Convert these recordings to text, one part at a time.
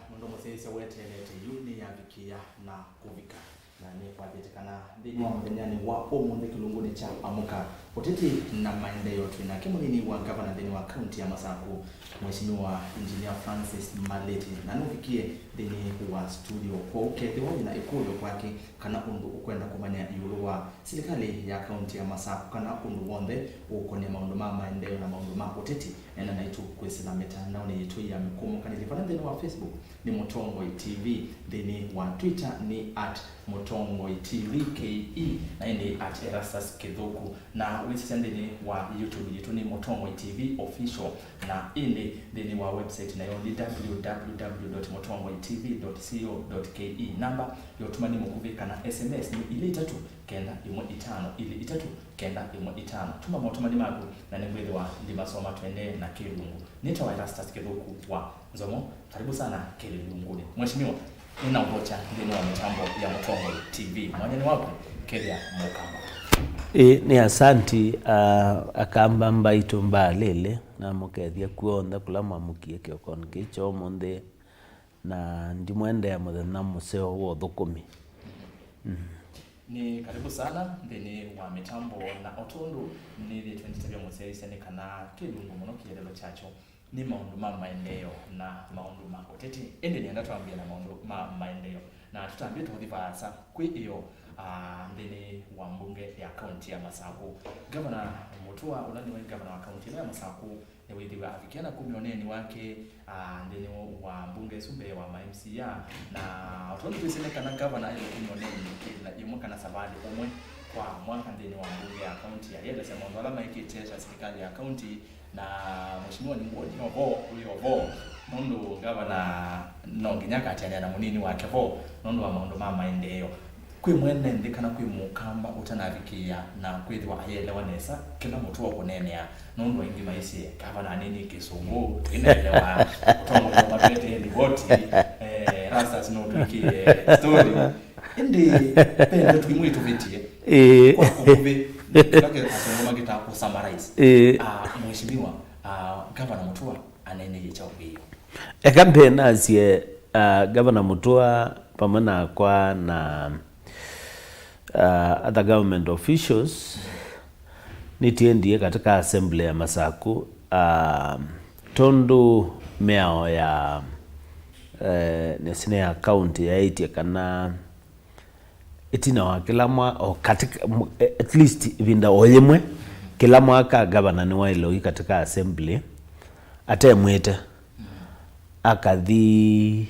Mwenga ndo musese wetelete yuni ya vikia na kuvika na ni kwa vitekana ndini wa mbenyani wa omunde kilunguni cha amuka oteti na maendeleo tuna kimunini wa governor ndini wa county ya Masaku Mheshimiwa Engineer Francis Maliti na nufikie ndini wa studio kwa ukete wao na ikudo kwake kana undu ukwenda kumanya yuruwa serikali ya county ya Masaku kana undu wonde ukone maundu ma maendeleo na maundu ma oteti ena na itu kwesina mitandao ni itu ya mikumu kana ilifana ndini wa Facebook ni Mutongoi TV ndini wa Twitter ni @Mutongoi TV KE na ni @Erastus Kithuku na website wa YouTube yetu ni Mutongoi TV official na ndini wa website na yoni www.mutongoitv.co.ke namba yotumani mukuvika na SMS ni ile 3 kenda 15 ile 3 kenda 15 tuma motumani magu na ningwele wa ndimasoma twende na Kirungu nitawa Erastus Kithuku wa Nzomo karibu sana Kirunguni mheshimiwa nina ubocha ndini wa mitambo ya Mutongoi TV mwanyani wapo Kelia Mukamba ni asanti akamba mbaito mbalele na mukethia kuonda kula mamukie kiokon kicho monde na ndimwende ya muthenya museo wo thukumi ni karibu sana ndini wa mitambo na otundu ni 20 museo isene kana Kirungu muno kielelo chacho ni maundu ma maendeleo na maundu ma oteti ende nienda tuambia na maundu ma maendeleo na tutambie tuthivasa kwi iyo ndini wa mbunge ya county ya Masaku Governor Mutua unani wa governor wa county ya Masaku ni wewe afikiana kumioneni wake ndini wa mbunge sumbe wa MCA na watu tuseme kana governor ile kumioneni na imwaka na sabadi umwe kwa mwaka ndini wa mbunge ya county ya yele sema ndo alama yake chesha serikali ya county na mheshimiwa ni mmoja uliovo nondo governor nonginyaka atania na munini wake vo nondo wa maondo mama maendeleo kwi mwene ndikana kwi mukamba utanavikia na kwithwa ayelewa nesa kila mtu wa kunenea nondo ingi maisi governor nini Kisungu inaelewa utongo wa mapete ni woti rasta no tuki story ndi pende tukimwitu vitie kwa kuve lakini asema magita ku summarize mheshimiwa governor Mutua anene yechaubio campaign asie governor Mutua pamana kwa na other government officials nitiendie katika assembly ya Masaku tondo meo ya nesine ya county ya iti kana itina wa kila mwa katika at least vinda oyemwe kila mwaka governor ni wailo katika assembly atemwete akathi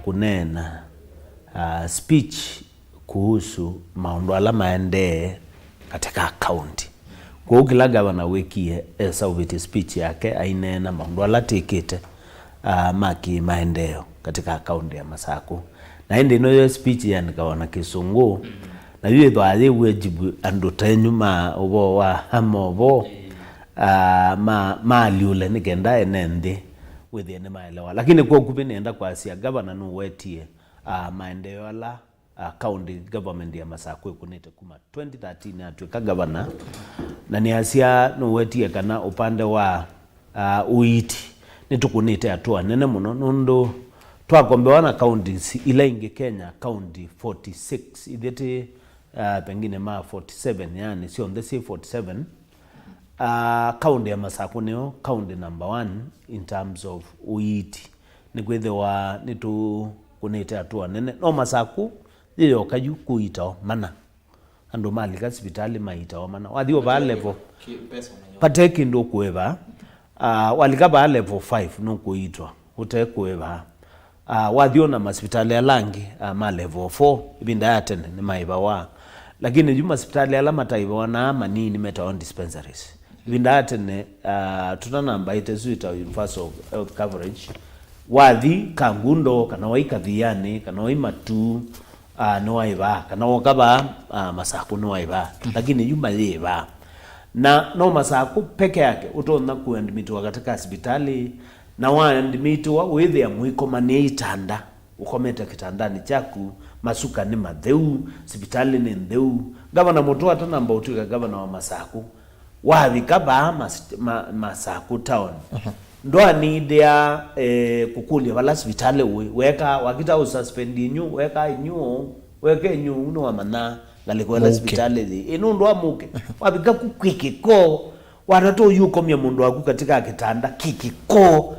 kunena speech kuhusu maundu ala maende katika county kwa kila governor wekie sauti speech yake ainena maundu ala tikite maki maendeo katika county ya Masaku na indi no speech yani kawana Kisungu na yeye thwaye wejibu andu tenyuma obo wa hamobo maliule nikenda enende within maelewa lakini kwa kupinenda kwa asia governor no wetie maendeleo ala county government ya Masaku kunete kuma 2013 atuika governor na ni asia no wetie kana upande wa uiti nitukunite atua nene muno nondo twakombewa na counties ila inge Kenya county 46 idete pengine ma 47 yani sio ndesi 47 county ya Masaku neo county number 1 in terms of uiti ni kwethe nitu kunete atua nene no Masaku iyo kaju kuita mana andu mali ka hospitali maita mana wadio ba level pateki ndo kueva walika ba level 5 no kuitwa utekueva wadio na hospitali ya langi ma level 4 ibinda atende ni maiba wa lakini juma hospitali ala mataiba wana manini meta dispensaries ibinda atende tutanamba itezuita universal health coverage wathi kangundo kana waikathiani kana waimatu no waiba kana wakaba Masaku no waiba lakini yuma yeba na no Masaku peke yake utona kuendmitwa katika hospitali na waendmitwa wewe ya mwiko maneitanda ukometa kitandani chaku masuka ni madheu hospitali ni ndeu governor Mutua tanamba utuka governor wa Masaku wathi kaba Masaku town ndo need ya kukulia wala hospitali weka wakita ususpend inyu weka inyu weke inyu uno amana ngaliko la hospitali ino ndo amuke wabika kukwikiko watato yuko mya mundu waku katika kitanda kikiko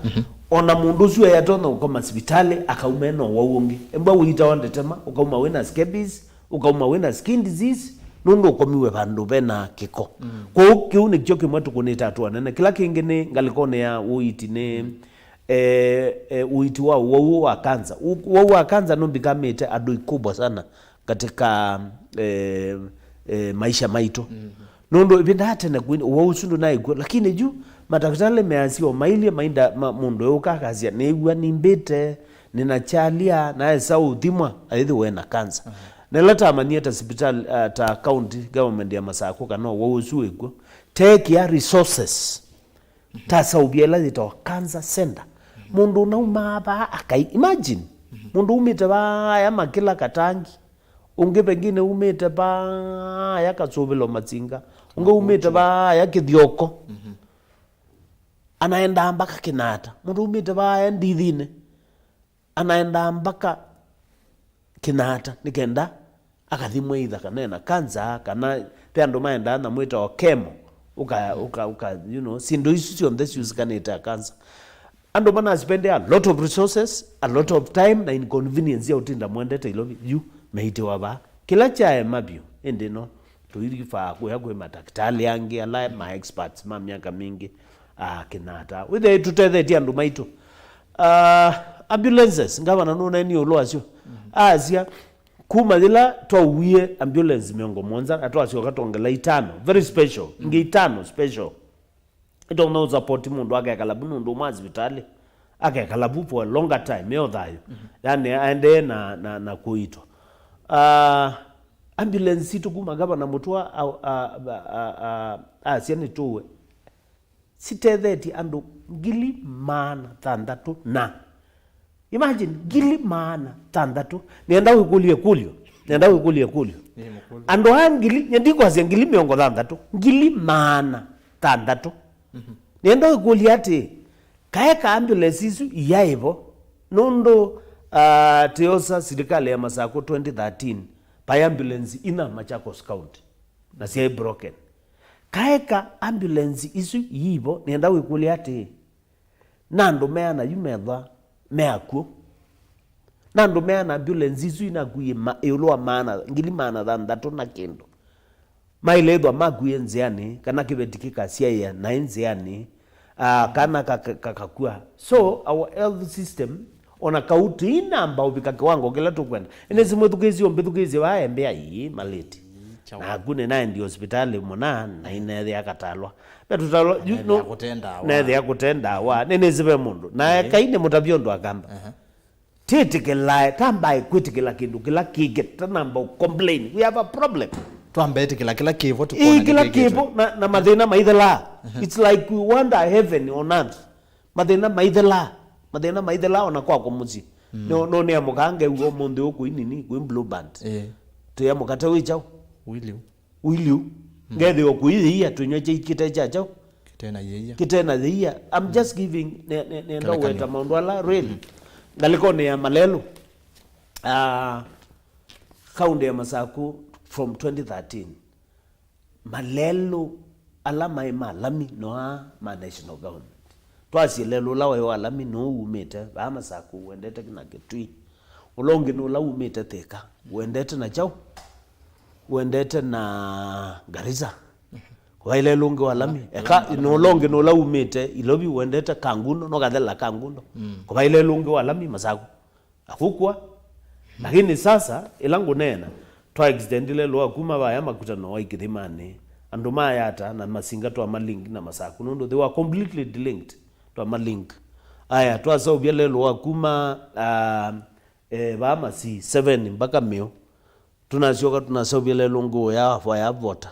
ona mundu ucio yatona ukoma hospitali akaumeno wawungi emba uita wandetema ukauma wena scabies ukauma wena skin disease nundo ukomiwe vandu bena kiko kwa kiu ni kyo kimwe tukunita atua nene kila kingine ngalikone ya uiti ne uiti wa kanza wa kanza no bikamete adui kubwa sana katika maisha maito nundo ibinda hata na kwini wa usundu na igwa lakini juu madaktari measiwa maili mainda mundu ukakazia neigwa nimbete ninachalia na sau thimwa aithi wena kanza nelata amania ta hospital ta county government ya Machakos kana wo usuego take ya resources ta saubiela zito cancer center mundu nauma ba akai imagine mundu umite ba ya makila katangi unge pengine umite ba ya katsubilo matsinga unge umite ba ya kithioko anaenda mpaka Kinata mundu umite ba ya ndithine anaenda mpaka Kinata nikenda akathimwe itha kana na kanza kana pe andu maenda na mwita wa chemo uka you know sindo isu on this use kana ita kanza andu mana spend a lot of resources a lot of time na inconvenience ya utinda mwendete ilobi you meite waba kila chae mabio ende no tuirifa kwe madaktari yangi ala my experts ma miaka mingi Kinata with the tutete andu maito ambulances ngabana nuna ni olwasyo azia kuma dila twawie ambulance miongo monza atwasyo katongela itano very special ngi itano special ito no support mundu akakalabu mundu mwa hospitali akakalabu for a longer time yo thayo yani aende na kuito ambulance itu kuma gabana mutwa siani tuwe sitetheti andu ngili mana thandatu na imagine ngili mana thandatu nenda ukulie kulio ando angili nyandiko asia ngili miongo thandatu ngili mana thandatu nenda ukulie ati kaeka ambulance isu yaivo nondo teosa serikali ya Machakos 2013 pa ambulance ina Machakos county na si broken kaeka ambulance isu yivo nenda ukulie ati nando meana yumedha meaku nando meana ambulance isu inakuye eulwa maana ngili maana thandatu na kendo mailethwa makuye nziani kana kibetikika siaya na nziani kana kakakua so our health system ona kauti inamba ubika kiwango kila tukwenda inezi mwethukizi ombethukizi wa embea hii Maliti na kune na ndi hospitali mona na inethe akatalwa betutalo nethe yakutenda wa nene zibe mundu na kaine mutabyondo akamba titikela tamba kwitikela kindu kila kike tanamba complain we have a problem twambete kila kivo tukona kila kivo na mathina maithela it's like we want a heaven on earth mathina maithela ona kwa kumuzi no ne amukange uo mundu uku inini ku blue band tuya mukate wichao Williu ngede okuithia tunyweche ikite chacho kitena thia I'm just giving nenda weta maundu ala really ngalikone ya malelu kaunti ya Machakos from 2013 malelu ala malami noa ma national government twasi lelu lawe wa lami no umete ba Machakos wendete kina kitui ulongi no la umete teka wendete na chao wendete na Garissa kwa ile lungi walami eka no longi no la umete ilobi wendete Kangundo no gadela Kangundo kwa ile lungi walami Machakos akukwa lakini sasa ilangu nena twa extend ile lo akuma ba ya makutano wa ikithimani anduma yata na masinga twa malink na Machakos nondo they were completely linked twa malink aya twa so biele lo akuma ba masi 7 mpaka meo tunashoka tunasobile lungu ya vota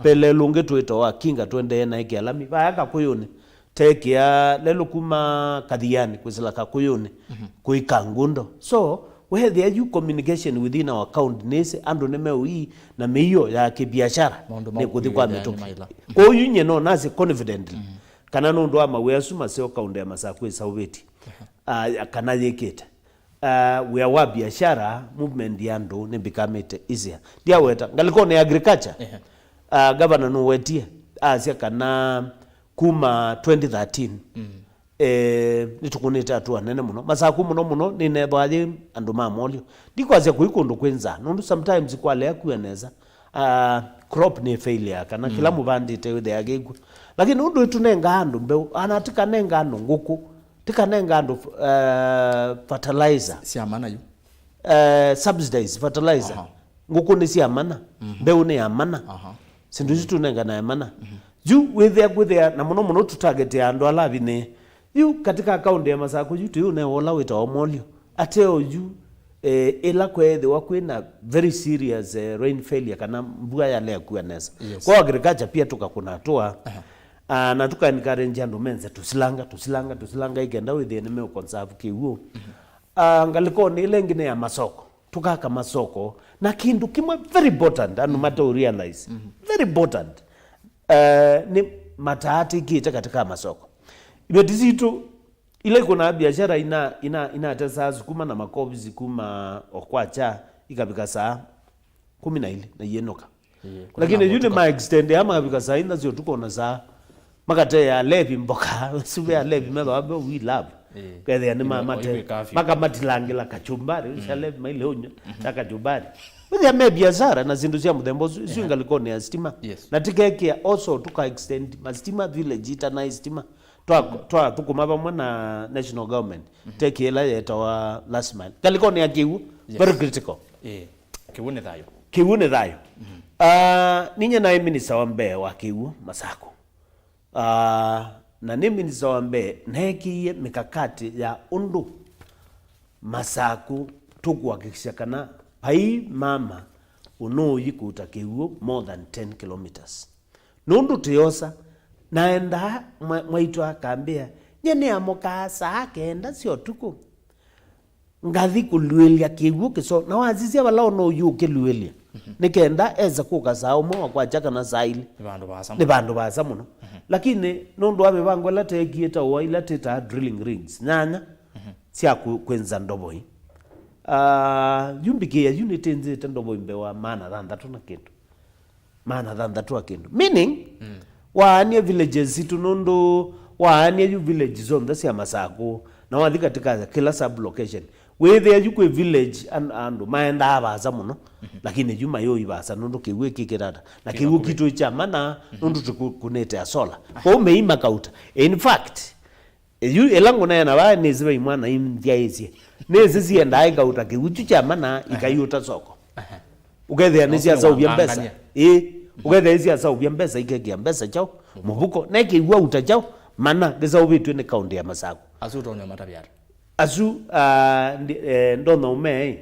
pele lungu tuito wa kinga twende na iki alami bayaka kuyuni take ya lelo kuma kadhiani kwisila kakuyuni kuikangundo so we there you communication within our account nese ando nemewi na meyo ya kibiashara ne kuthikwa metoka kwa yunye no nasi confidently kana nundu wa mawesu maseo kaunde ya Masaku isaubeti kana yekete we wa biashara movement yandu ni bikamete easier dia weta ngaliko ni agriculture governor no wetie asia kana kuma 2013 nitukunita atu anene muno Masaku muno ni nebaje andu mamolio ndikwaze kuikundu kwenza nundu sometimes kwale akueneza crop ni failure kana kila mubandi te with agegwa lakini nundu tunenga andu mbe anatika nenga andu nguku tikanenga andu fertilizer si amana yu subsidize fertilizer nguku ni si amana mbeu ni amana sindu tunenga na amana ju with na muno tutarget ya andu alavi ni yu katika account ya Masaku yu tu ne wola wita omolio ateo yu ila kwethe wakwina very serious rain failure kana mbua ya lea kueneza kwa agriculture pia tukakunatoa na tuka encourage andu menze tusilanga ikenda with enemy conserve kiwu ngaliko ni ile ngine ya masoko tukaka masoko na kindu kimwe very important and matter realize very important ni matahati kiita katika masoko ibetizitu ile kuna biashara ina tesa kuma na makobi zikuma okwacha ikabika saa 12 na yenoka lakini yule ma extend ama kabika saa ina zio tuko na saa makate ya levi mboka sube ya levi meba wabe we love kwethe ya ni mamate makamatilangira kachumbari sha levi maile onyo kachumbari Mwe ya biashara na zindu cia muthembo cio ngaliko ni stima na tikeke also tuka extend mastima village ita na stima twa tukuma bamwe na national government take ila yetawa last mile ngaliko ni akiwu very critical kiwune thayo ninye na minister wa Mbeya wa kiwu Masaku na ni minister wa Mbeya nekiye mikakati ya undu Masaku tukuhakikisha kana pai mama unoyi kutakiwu more than 10 kilometers nundu tiyosa naenda mwaitu akambia nyene amoka saa kenda sio tuku ngathi kulwelia kiwu kiso na wazizia wala no yuke lwelia nikenda eza kuka saa umo kwa chaka na saili ni bandu basa muno lakini nundu abe bango late kieta wa ila teta drilling rigs nyanya sia kwenza ndoboi yumbike ya unit nze ndobo Mbewa mana thandatu na kindu meaning waanie villages itu nundu waanie yu villages on the cia Masaku na wathi katika kila sub location wethe yu kwe village andu maenda abaza muno lakini yu mayo ibasa nundu kiwe kikirada na kiwe kitu cha mana nundu tukunete ya sola kwa umeima kauta in fact yu elangu na yana wa neziwe imwana imdia ezi nezi enda kauta kiwe cha mana ikayuta soko ukethe anizia za ubyambesa ukethe izia za ubyambesa ikegia mbesa chao mubuko neki iwa utachao mana geza ubitu ni kaunti ya Masaku asu tonyo matabiara asu ndona ume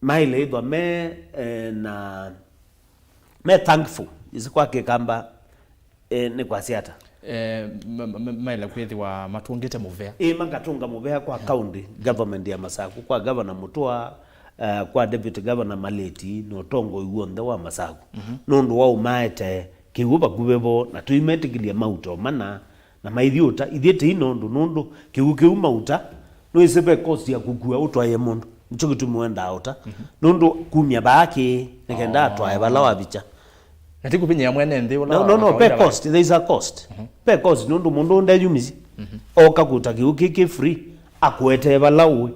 maile idwa na me thankful isikwa kikamba ni kwa siata maile kwethi wa matungite muvea mangatunga muvea kwa county government ya Masaku kwa governor Mutua kwa deputy governor Maliti no tongo iwonde wa Masaku nundu wa umaete kiuba kubebo na tuimetikilia mauto mana na maithiuta ithiete inondu nundu kiu mauta no isebe cost ya kukua utwaye mundu nicho kitumwenda auta nundu kumya baaki nekenda atwaye balawa bicha natiku pinya mwene ndi wala no pay cost there is a cost pay cost nundu mundu nda yumizi oka kutakiu kiki free akwete balawe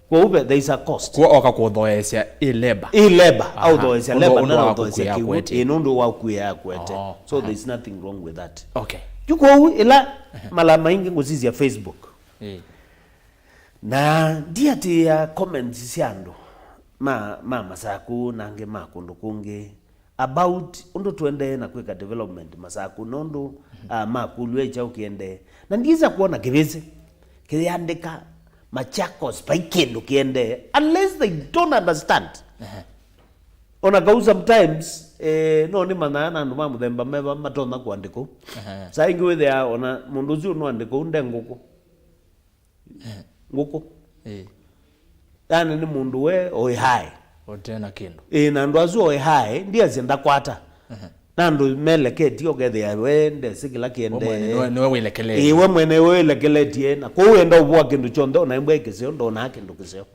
kwa ube there is a cost kwa oka kuthoesya labor au thoesya labor na thoesya kiwete nundu wa kuya kwete so there is nothing wrong with that okay yuko ila mala maingi ngozizia Facebook na diati ya comments siando Masaku nange makundu kungi about undu tuende na kweka development Masaku nundu makulwe cha ukiende na ndiza kuona kibeze kiandika Machakos paikendo kiende unless they don't understand ona go sometimes no ni manana ndo mamuthemba meba matona kuandiko sa ingi with ya ona mundu ucio no andiko unde nguko yani ni mundu we oi hai otena kendo na ndo azu oi hai ndia zenda kwata nandu meleketi ogethia wende sikila kiende niwe wilekelete iwe mwene wilekeleti na ko wenda ubwa kindu chondo na imbwe kisio ndo na kindu kisio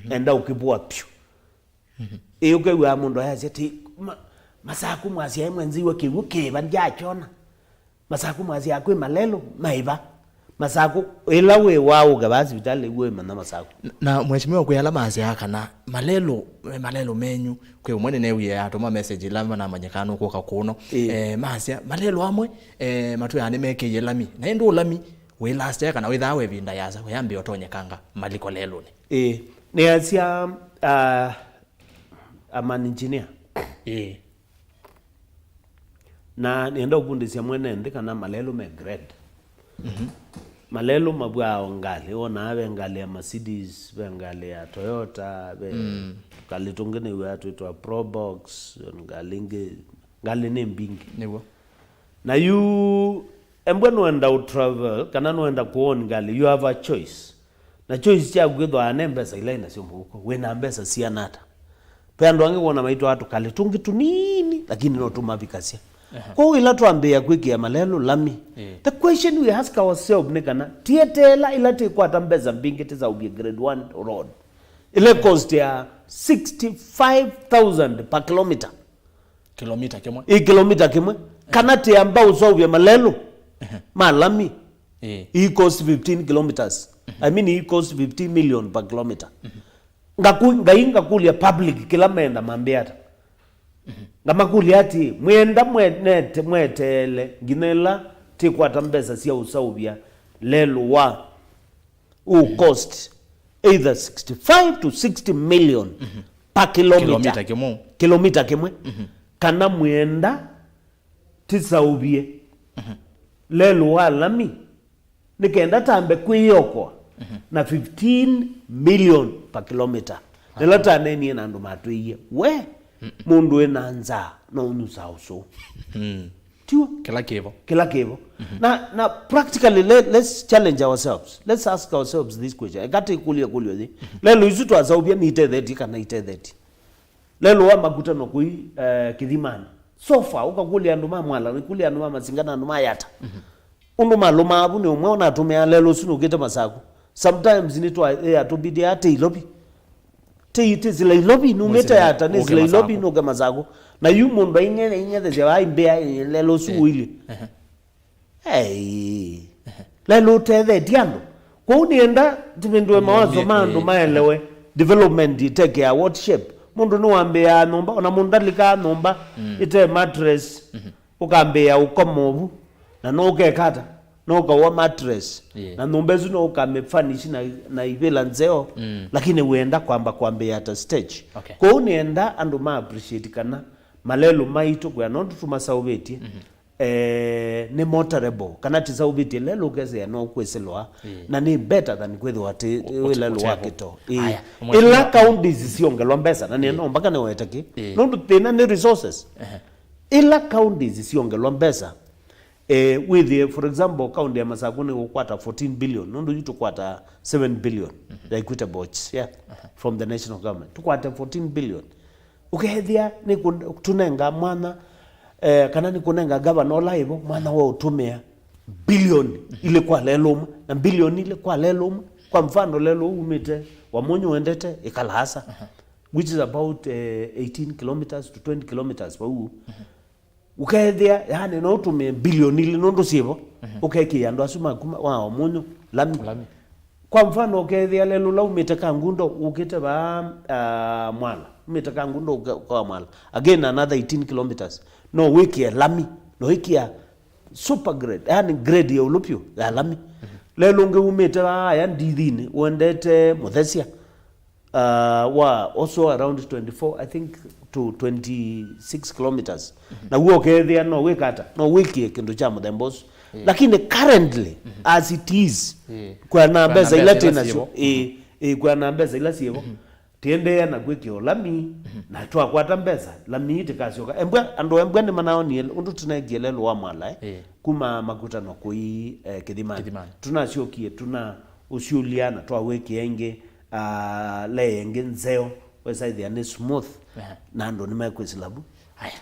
enda ukibua pyu iyo kewa mundu ayazi ati masaku mwasi ya mwenziwe kiwu kiba njachona masaku mwasi ya kwe malelo maiba masaku ila we wao gabazi vitale we mana masaku na mheshimiwa kuyala mazi kana malelo menyu kwe umwene ne uye atoma message lamba na manyekano ko kakuno mazi malelo amwe matu ya meke yelami na ndo lami we last ya kana we dawe vinda yaza we ambi otonyekanga maliko lelo ni ne asia amani engineer na nienda upundisia mwene ndikana malelo me grade malelo mabwa ngali ona ave ngali ya Mercedes be ngali ya Toyota be kali tungene watu itwa Probox ngali nembingi niwo na you embweno enda travel kana no enda kuona ngali you have a choice na choice ya gwetho anembesa ile ina sio mbuko we na mbesa si anata pendo ange kuona maito watu kali tungi tunini lakini no tumavikasia kwa ila tuambia kwikia malelo lami the question we ask ourselves nikana tietela ila tikwata mbeza mbingi tiza ubi grade 1 road ile cost ya 65,000 per kilometer kilomita kimwe kana te ambao usobya malelo malami it cost 15 kilometers I mean it cost 15 million per kilometer ngainga kulia public kila menda mambiata ngamakuli ati mwenda mwetele ginela tikwata mbesa sia usaubia lelo wa cost either 65 to 60 million per kilomita kimwe kana mwenda tisaubie lelo wa lami nikenda tambe kwiyoko na 15 million per kilometer nelata neni na ndo matuiye we mundu enanza no unusa uso tiwa kila kevo na practically let's challenge ourselves, let's ask ourselves this question ekati kulia zi lelo izutu azaubia ni ite 30 kana ite 30 lelo wa makuta no kui kidhimana sofa ukakulia nduma mwala nikulia nduma mazingana nduma yata unduma loma abu ne umwe tumia lelo sinu kete masaku sometimes ni to atubidi ate ilobi te zila ilobi numeta yata ne zila ilobi no gama zago na yu mundu inye de zewa imbea lelo suili lelo te diando kwa unienda tibendwe mawazo mando maelewe development iteke ya what shape mundu nuambea nomba ona mundu alika nomba ite mattress ukambea ukomovu na noke kata noka wa mattress na nombezu noka mefanish na ivela nzeo lakini uenda kwambea at stage kwa unienda ando ma appreciate kana malelo maito kwa nondo tumasaubeti ni motorable kana tisaubeti lelo keze ya no kweselwa na ni better than kwethe wate lelo wakito ila counties siongelwa mbesa na ni nomba kana wetaki nondo tena ni resources ila counties siongelwa mbesa with for example county ya Masakuni ukwata 14 billion nondo yitu kwata 7 billion the equitable from the national government tukwata 14 billion ukehethia ni tunenga mwana kana ni kunenga governor laivo mwana wa utumia billion ile kwa lelo na billion ile kwa lelo kwa mfano lelo umite wa monyo wendete ikalasa which is about 18 kilometers to 20 kilometers pa huu ukehethia yani no utumia billion ile nondo sivo ukeki ando asuma kuma wa monyo lami kwa mfano ukehethia lelo la umite kangundo ukite ba mwala umite ngundo kwa mwala again another 18 kilometers no wiki ya lami no wiki ya super grade yani grade ya ulupio ya lami lelo nge umite ya ndithini uendete Muthesia wa also around 24 I think to 26 kilometers na uo kethia no wikata no wiki kindu cha Muthembos lakini currently as it is kwa nambeza ila tena sio kwa nambeza ila sio tiende na gwekio lami na twa kwata mbeza lami itikasyoka embwe ni manaoni undu tunagielelo wa mala kuma makuta no kui kidhimani tunasyokie tuna usiuliana twa weki enge le enge nzeo wesa idhi ani smooth na ndo ni mekwe silabu haya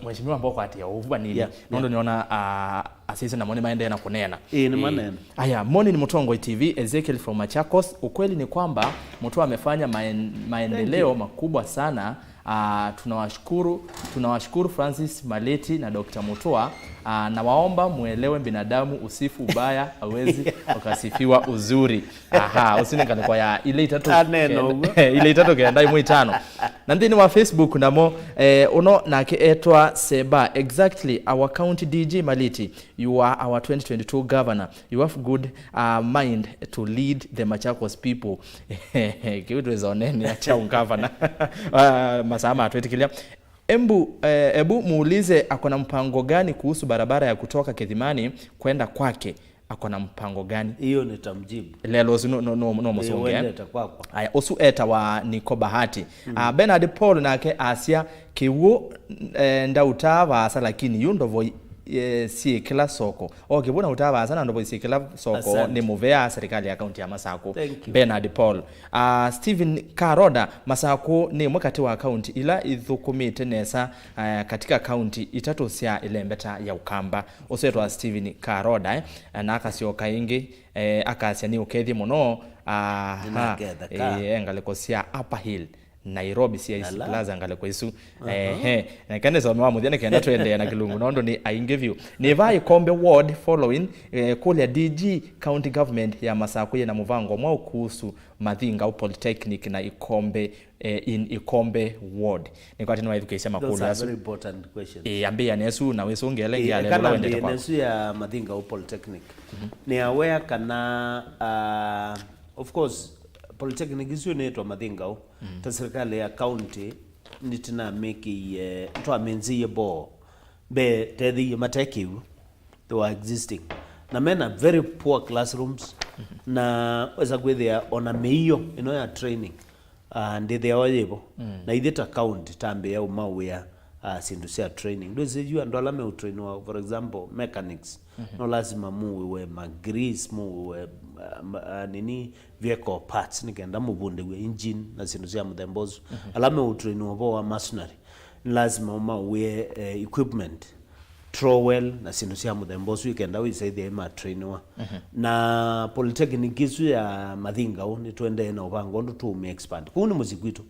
mheshimiwa mboko ati uvuba nini nondo niona asisi na moni maende na kunena ni maneno haya moni ni Mutongo TV Ezekiel from Machakos. Ukweli ni kwamba mtu amefanya maendeleo makubwa sana. Tunawashukuru Francis Maliti na Dr. Mutua. Na waomba muelewe binadamu usifu ubaya hawezi ukasifiwa uzuri. Usinengane kwa ya ile itatu ile itatu kenda imu itano. Na ndini wa Facebook namo uno nake etwa Seba. Exactly, our county DJ Maliti, you are our 2022 governor. You have good mind to lead the Machakos people. Kiwitu izoneni acha ungavana masama atuetikilia. Ebu muulize akona mpango gani kuhusu barabara ya kutoka Kithimani kwenda kwake. Akona mpango gani? Hiyo nitamjibu. Lelo no mosonge. Aya osu eta wa niko bahati. Bernard Paul nake Asia kiwo ndautava asa lakini yundovo si kila soko. Kibuna utava asa ndovo si kila soko ni movea serikali ya kaunti ya Masako. Bernard Paul. Steven Karoda Masako ni mwakati wa kaunti ila ithukumite nesa katika kaunti itatu sia ilembeta ya Ukamba. Osetwa Steven Karoda na akasio kaingi akasia ni ukethi muno ngaleko sia Upper Hill Nairobi CIC Plaza ngaleko isu na kande so mwa muthia kenda twende na kilungu nondo ni aingeview ni vai kombe ward following kule DG county government ya Masako na muvango mwa kuhusu Mathinga au Polytechnic na Ikombe in Ikombe ward ni kwati no education makulu those are very important questions ambia nesu na wesu ngele ya level wende kwa nesu ya Mathinga au Polytechnic ni aware kana of course Polytechnic isu neto Mathinga au ta serikali ya county nitina meki to amenzie bo be tethi matekiu they were existing na mena very poor classrooms na weza gwethia ona meio ino ya training and they are able na itheta county tambe ya umawea sindu cia training ndoze jua ndo alame utrainwa for example mechanics no lazima muwe magrease muwe nini vehicle parts nikenda mubunde we engine na sindu cia muthembozo alame utrainwa bo wa masonry lazima umawe equipment trowel na sindu cia muthembozo ikenda wisaidie ma trainwa na Polytechnic isu ya Mathinga ni twende na ubango ndo tu expand kuni muzikwitu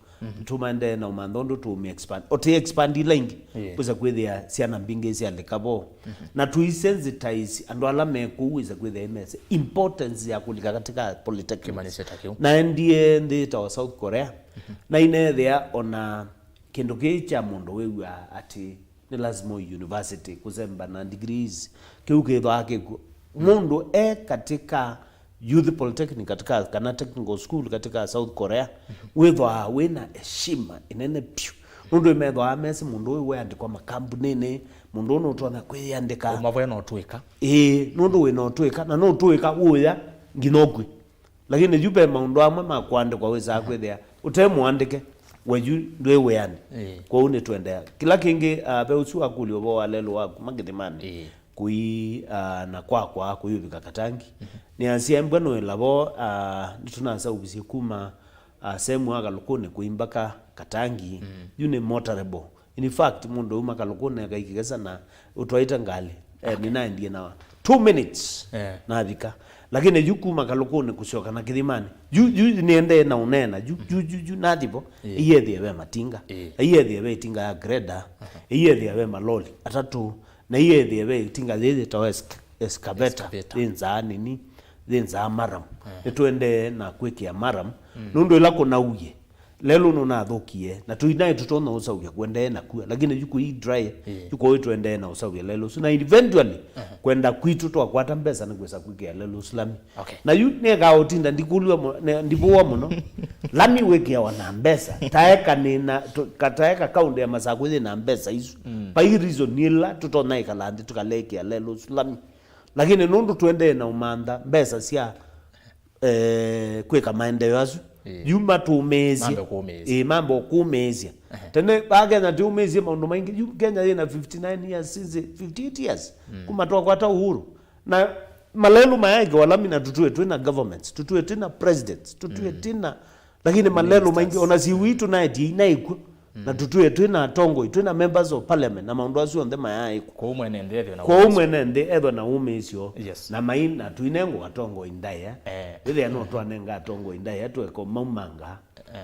tumande na umandondo tu expand oti expand ilengi kuza kwethia ciana mbinge cia lekabo na tu sensitize andu ala mekuwiza kwethia imese importance ya kulika katika Polytechnic na ndie ndita South Korea na inethia ona kindu kicha mundu wewe ati ni lazima university kuzemba na degrees kiuke yake mundu katika youth polytechnic katika kana technical school katika South Korea wethwa wena heshima inene pyu mundu imethwa amesi mundu wewe andikwa makambuni mundu no twana kwiyandika umavoya no twika mundu we no twika na no twika uya nginogwe lakini jupe maundu amwe makwandikwa weza kwethia utemwandike weju ndwe weyani kwa une twendea kila kingi be usu akuli obo walelo wako magithimani kui na kwa kuyubika Katangi ni ansia mbwano labo tunanza ubisi kuma semu agalukune kuimbaka Katangi yune motorable in fact mundu uma kalukune kaikigeza na utwaita ngali nina ndiye na 2 minutes na thika lakini juku makalukune kushoka na Kithimani ju niende na unena ju nadibo iyethi we matinga iyethi we tinga ya greda iyethi we maloli atatu na iyethi we tinga zeze to excavator inza nini zinza maram twende na kwekia maram nundu ila kuna uye lelo nuna thokie na tuinaye tutona usauya kwenda na kuya lakini juku hii dry juko twende na usauya lelo so na eventually kwenda kwitu to akwata mbesa na kwesa kwikia lelo slami na yu nega otinda ndikulwa ndibuwa muno lami wekia wana mbesa taeka nina kataeka kaunti ya Masako na mbesa isu pa hii reason nila tutona ikalandi tukalekia lelo slami lakini nundu twende na umanda mbesa sia kweka maendeleo yazu yuma tumezi mambo kumezia tene bagena tumezi maundu maingi Kenya ina 59 years since 58 years kumatoa kwa uhuru na malelu mayange walamina tutue twina governments tutue tena presidents tutue tena lakini malelu maingi onasiwitu na eti inaikwa na tutue twina tongo twina members of parliament na maundu acio nthe mayai ko mwene ndethe na ko mwene ndi etho na ume icio Yes. na maina twinengo atongo indaya ile no twanenga atongo indaya tweko maumanga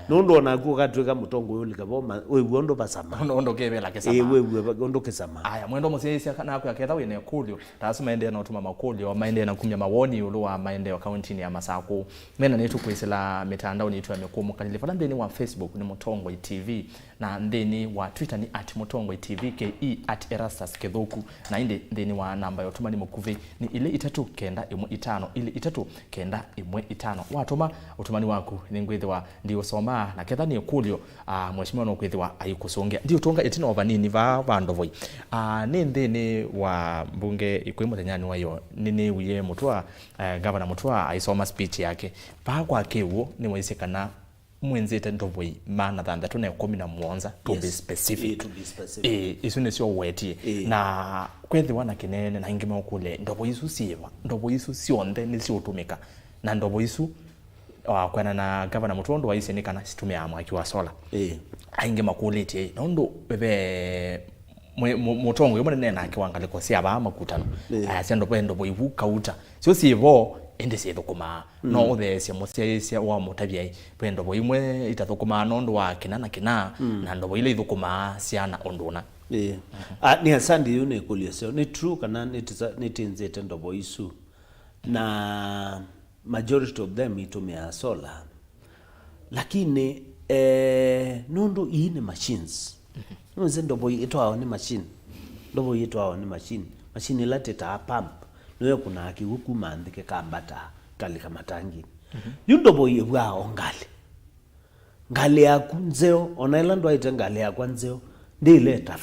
nundu ona ku gatweka mutongo uli kaboma we wondo basama ondo kebela kesama we wondo kesama aya mwendo musisi kana ku yaketha wene kulio tasu maende na utuma makulio maende na kumya mawoni ulu wa maende wa county ya Masako mena netu kuisela mitandao ni tu ya mekumu kanile fala ndeni wa Facebook ni Mutongo TV na ndeni wa Twitter ni @Mutongo TV ke @Erastus Kethuku na inde ndeni wa namba ya utuma ni mukuvi ni ile 3915 ile 3915 watuma utumani waku ni ngwithwa ndio soma na ketha ni kulio mheshimiwa no kwithwa ayikusongia ndio tonga etina ovanini va vandu voi ni ndeni wa mbunge ikwimo tenyani wayo nini uye mutwa governor mutwa aisoma speech yake pa kwa kewo ni mwisikana mwenzete ndovoi mana thanda tuna 17 to be specific isu ne sio weti na kwethwa na kinene na ingema kule ndovo isu siwa ndovo isu sionde ni sio tumika na ndovo isu kwana na governor mutondo waise ni kana situmia amwa kiwa sola ainge makulete nondo bebe mutongo yomwe nene akiwangale ko sia ba makutano asendo pendo boivu kauta sio sivo ende se thukuma no the sia musia wa mutabia pendo boimwe itathukuma nondo wa kinana kina na ndo boile thukuma siana ondona ni asandi yune kulio ni true kana nitinzete ndo boisu na majority of them itumia solar lakini nundu ine machines nunze ndobo itwao ni machine ndobo itwao ni machine lateta pump niwe kuna akihuku mandike kambata kalika matangi yundobo yebwao ngali yakunzeo onaila ndo aite ngali yakwanzeo ndileta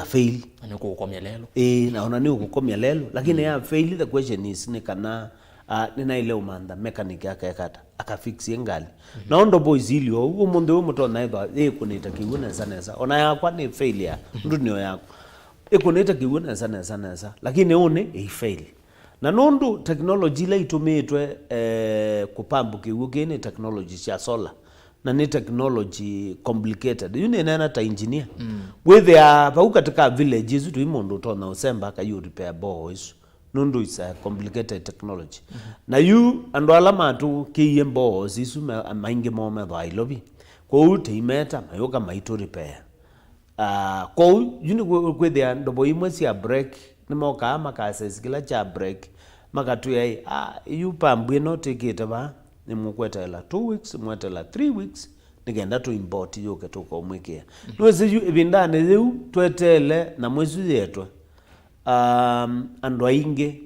fail ani kukomya lelo naona ni ukukomya lelo lakini ya fail the question is ni kana nina ile umanda mechanic yake yakata akafix yengali na ondo boys ilio umunde umutona either kunita kiuna sana ona yakwa ni failure ndu niyo yako kunita kiuna sana lakini one fail na nondu technology la itumitwe kupambu kiugene technology ya solar na ni technology complicated you nena ta engineer with ya pa katika villages tu imondo tona usemba ka you repair boys nundu is a complicated technology na you ando alama tu kiyembo zisu mainge mome ba ilobi ko utimeta mayoka maito repair ko yuni kwethe ndobo imwe sia break ni moka makase kila cha break makatu yai you pambwe no tikete ba ni mukwetela 2 weeks mwetela 3 weeks nigenda to import yoke to ko mwekea nweze yu ibindane leu twetele na mwezi yetwe ando ainge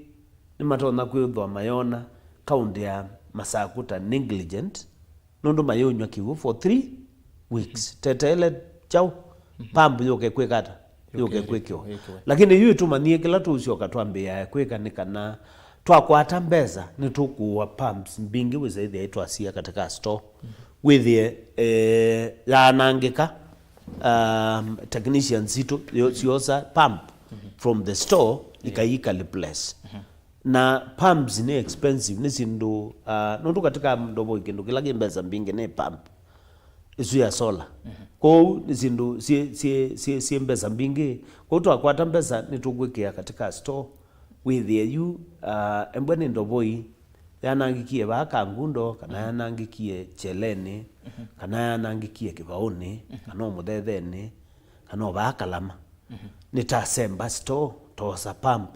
ni matona kwithwa mayona kaunti ya Masakuta negligent nondo mayonywa kiwo for 3 weeks tetele chao pambu yoke kwekata yoke kwekyo lakini yu tumanie kila tucio katwambia kweka nikana twakwata mbeza nitukuwa pumps mbingi wize ile itwasia katika store with yanangika technicians ito yosa pump from the store ikaika replace na pumps ni expensive ni sindu nondu katika ndobo ikindu kila kimbeza mbingi ni pump isu ya solar ko ni sindu si mbeza mbingi ko twakwata mbeza nitugwikia katika store with you embweni ndoboi yanangikie baka ngundo kana yanangikie cheleni kana yanangikie kibaoni kana muthetheni kana baka lama nitasemba store tosa pump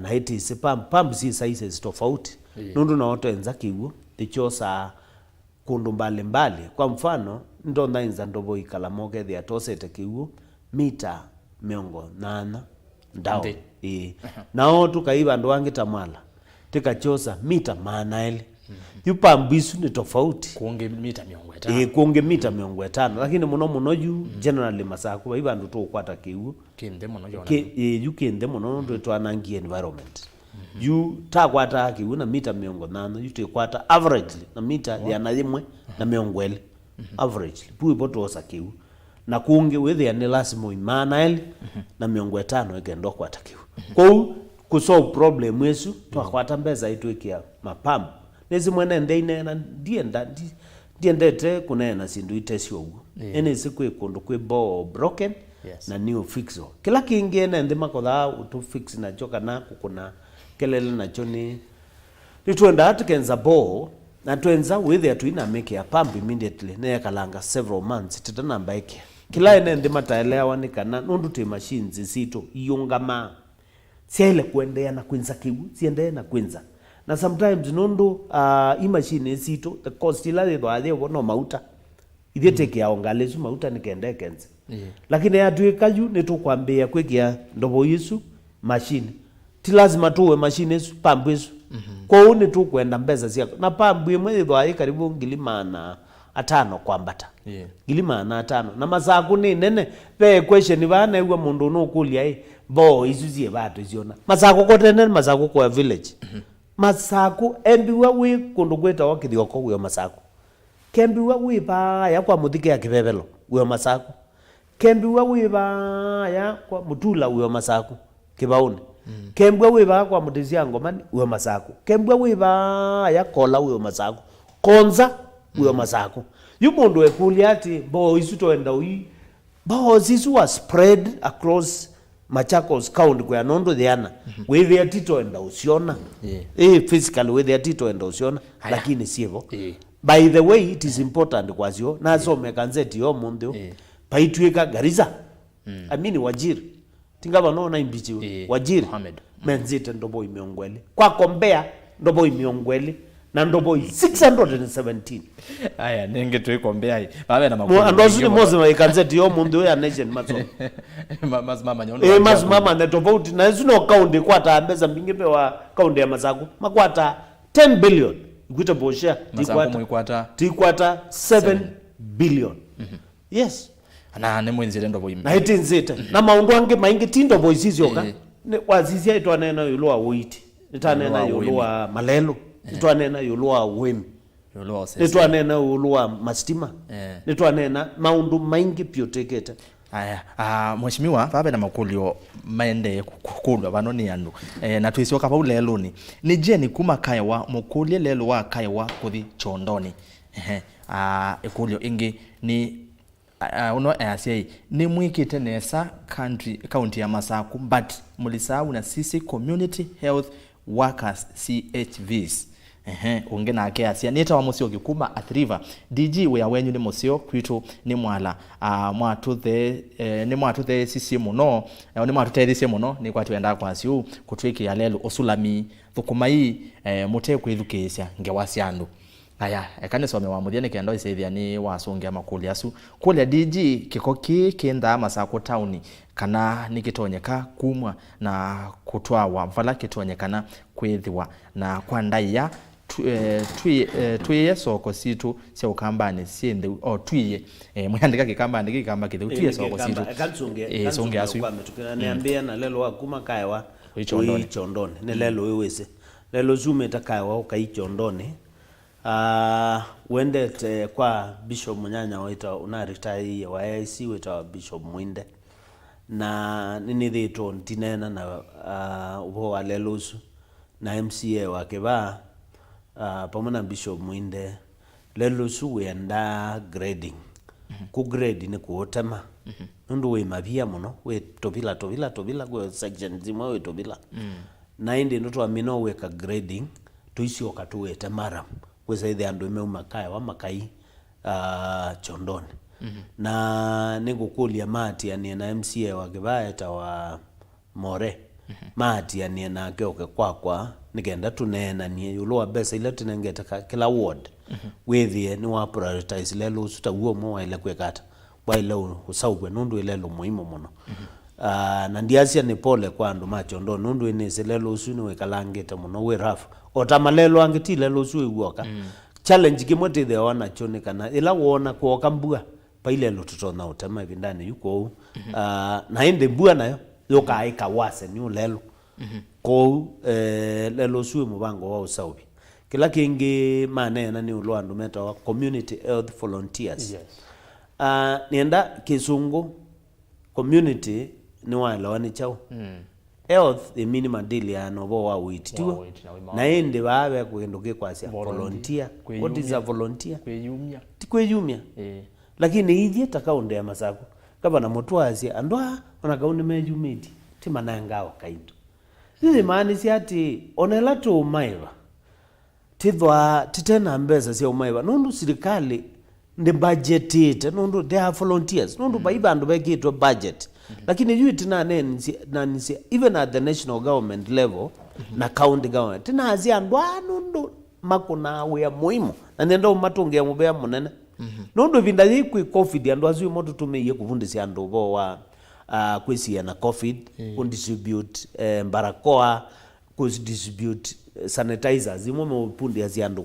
na it is pump si sizes tofauti nundu na oto enza kiwu tichosa kundu mbali kwa mfano ndo ndainza ndoboi kala moge thia tosete kiwu mita miongo nana ndao nao tukaiba ndo wangita mwala tikachosa mita maanaili yupambisu ni tofauti kuonge mita miongo 5 kuonge mita miongo 5 lakini muno yu generally Masaku baiba ndo to kwata kiwu kinde muno yona yu kinde muno ndo twanangie environment yu takwata kiwu na mita miongo 8 yu tekwata average na mita ya na limwe na miongo 2 average pui botosa kiwu na kuunge wethe ni lazima imanaili na miongo 5 egendo kwata kiwu ko kusolve problem yesu twakwata mbeza itwekia mapampu nezi mwene ndeine na ndienda ndiendete kunena sindu itesio ugu ene siku ikundu kwi bo broken na new fixo kila kingi ene ndi makotha utu fix na joka na kukuna kelele na choni nitwenda atukenza bo na twenza with ya tuina make a pump immediately ne kalanga several months titana mbike kila ene ndi mataelewa nikana nundu te machines zito iungama siele kuendea na kwinza kiwu siendea na kwinza na sometimes nundu i machine zito the cost ila de dwa no mauta ithie take ya ongalesu mauta nikende kenze lakini atuikayu nitukwambia kwikia ndobo yisu machine ti lazima tuwe machine yesu pambu yesu kwa uni tu kwenda mbeza zako na pambu imwe ithwa karibu 500 kwambata ngilima na 5 na masaku ni nene pe question bana igwa mundu no kulia bo izuzie batu iziona masaku ko tene masaku kwa village masaku embiwa wi kundu gweta wakithioko gwe masaku kembiwa wi ba ya kwa muthike ya kibebelo gwe masaku kembiwa wi ba ya kwa mutula gwe masaku kibauni kembwa wi ba kwa mutizia ngomani gwe masaku kembwa wi ba ya kola gwe masaku konza gwe masaku yumundu ekulia ati bo isuto enda ui bo zisu was spread across Machakos county kwa nondo thiana with their tito enda usiona physically with their tito enda usiona lakini sievo by the way it is important kwazio na so mekanzeti yo mundu paitweka gariza amini wajiri tingaba no na imbichi wajiri menzite ndobo imiongwele kwa kombea ndobo imiongwele na ndobo 617 aya nenge tuikombea hii babe na makuru andozi mozi wa ikanzeti yo mundu ya nation maso mama nyondo mama na tofauti na zino kaunti kwata ambeza mbingipe wa kaunti ya masaku makwata 10 billion ikuita boshia tikwata 7 billion yes na ne mwenzile ndobo imi na itinzite na maundu ange maingi tindo boisizi oka wazizia itwanena yulwa witi itanena yulwa malelo nitwanena yulwa wemi nitwanena yulwa mastima nitwanena maundu maingi pyoteketa aya mheshimiwa babe na makulio maende kukulwa banoni yandu na twisioka pa ulelo ni je ni kuma kaiwa mukulie lelo wa kaiwa kuthi chondoni ekulio ingi ni uno asiai ni mwikite nesa county ya Masaku but mulisau na sisi community health workers CHVs ungena ake asia nita wa musio kikuma athriva DG we awenyu ni musio kwitu ni mwala mwatu the sisi muno ni mwatu the sisi muno ni kwa tuenda kwa asiu kutwiki ya lelo osulami thukuma hii mute kwithukisya ngewasiandu aya ekane some wa muthia nikenda isethia ni wasungia makuli asu kulia DG kikoki kenda Masaku town kana nikitonyeka kumwa na kutwawa mfala kitonyekana kwithiwa na kwa ndaiya twiye soko situ cia ukambani siende o twiye mwandika kikambani kikamba kithu twiye soko situ songe asu niambia na lelo wa kuma kaiwa ichondone ne lelo wewese lelo zume takaiwa ukaichondone wende kwa Bishop Munyanya waita una retire wa AIC waita Bishop Mwinde na nini thito ntinena na ubo wa lelosu na MCA wake ba pamoja Bishop Mwinde lelosu wenda grading ku grade ni kuotema nundu we mavia muno we tobila kwa section zimwe we tobila na indi ndo amino we ka grading tuisi okatuwete mara kweza ile andu imeuma kaya wa makai chondoni na ningukulia mati yani na MCA wa kibaya ta wa more mati yani na keoke kwa nigenda tunena ni yuloa besa ile tunengeta kila ward withie ni wa prioritize lelo usuta uo mo ile kwekata wa ile usaugwe nundu ile lo muhimu muno na ndiasia ni pole kwa andu machondo nundu ine selelo usuni wekalangeta muno we rafu otamalelo angeti lelo usu igwoka challenge kimwe the wana chonekana ila wona kwa kambua pa ile lo tutona utema vindani yuko na inde mbua nayo yoka aika wase ni lelo ko lelo usu mubango wa usaubi kila kingi manena ni ulwandu meta wa community health volunteers nienda kisungu community ni wala wani chao health minimum deal ya nobo wa witiwa na ende bawe kuendoke kwa sia volunteer. What is a volunteer? Kweyumya. Tikweyumya. Lakini ije takaunde ya masako kaba na motwazi andwa ona kaunde mejumiti timananga wakaindo hizi maana si ati onela tu umaiva tidwa titena mbeza sia umaiva nundu serikali ndi budget ite nundu they have volunteers nundu baiba andu bekitwa budget lakini juu tina nani even at the national government level na county government tina azia andwa nundu makuna we muhimu na nendo matunge ya mubea munene nundu vinda yikwi covid andu azui moto tumeiye kuvundisia andu bo wa kwesi na covid kundistribute barakoa kundistribute sanitizers imwe mpundi aziandu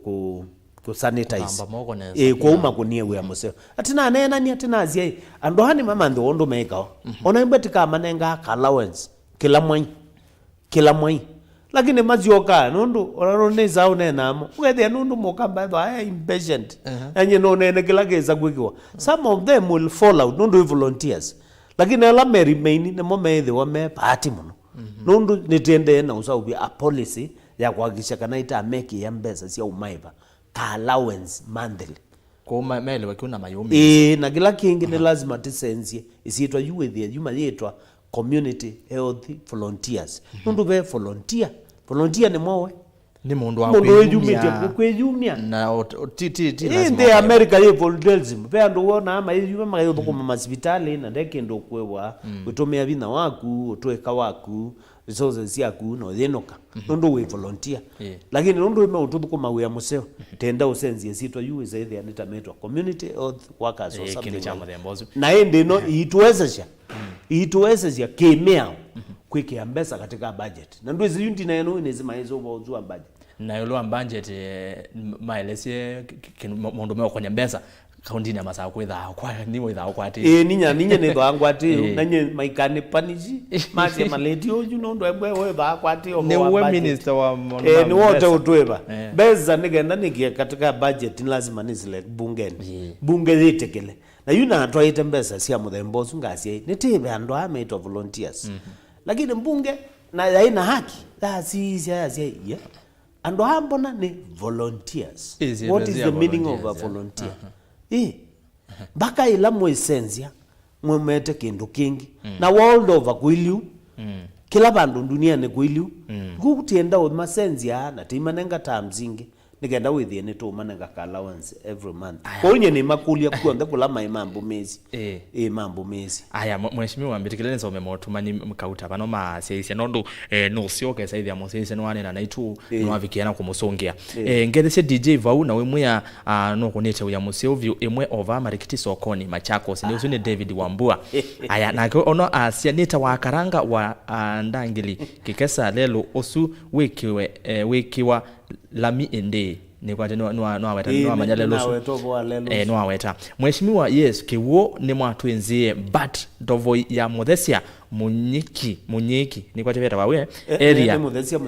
ku sanitize kwa uma kunie we amoseo atina nena ni atina azia andu hani mama ndo ondo meka ona imbetika manenga allowance kila mwai lakini mazioka nundu onaroneza unenamo whether nundu mokamba ba impatient anye no nene kila keza kwikiwa some of them will fall out nundu volunteers lakini ala remain ne momedhe wa me party muno nundu nitende na usaubi a policy ya kuhakikisha kana ita make ya mbesa sia umaiva ka allowance monthly kwa mele wakiuna mayombi na kila kingi ni lazima tisensie isiitwa yuwethia yuma yetwa community health volunteers nundu be volunteer ni mwawe ni mundu wa kweyumya na in America ye volunteerism pe andu wona ama yume magayo thukuma masipitali na ndeke ndo kwewa utomea bina waku utweka waku resources yaku no thenoka nundu we volunteer lakini nundu ime ututhukuma we museo tenda usenzie sitwa USA the anitametwa community health workers or something na ende no ituwezesha kemea kweke ambesa katika budget na ndio hizi na yenu inazima hizo bozua budget na yolo budget maelesie mondo meo kwenye mbesa kaunti na masako kwetha kwa niwe tha kwa ati ninya ne tha kwa ati nanye maikane panishi mase Maliti oju no ndo we tha kwa ati ni we minister wa ni wote utweba beza nigenda nikia katika budget lazima nizile bungeni bunge litekele na yuna atwaite mbesa sia muthembozu ngasi nitibe andu ametwa volunteers lakini mbunge na haina haki yeah andu ambona ni volunteers what is the meaning of a volunteer baka ila mwisenzia mwemete kindu kingi na world over kwiliu kila bandu dunia ne kwiliu ngutienda o masenzia na timanenga tamzingi nigenda withie ni tu manenga ka allowance every month konye ni makulia kuonde kula mambo mezi mambo mezi aya mheshimiwa mbitikilene so memotumani mkauta bano ma seisia nondu no sioke saithia mo seisia no ane na itu no avikiana kumusongia ngethese DJ vau na we muya no kunete uya musevio Imwe over marikiti sokoni Machakos ni usune David Wambua aya na ono asia nita wa karanga wa ndangili kikesa lelo osu wikiwa lami ende ni kwa no aweta no amanyalelo no aweta mheshimiwa yes kiwo ni mwatwenzie but dovo ya Muthesia munyiki ni kwa teveta wawe area Muthesia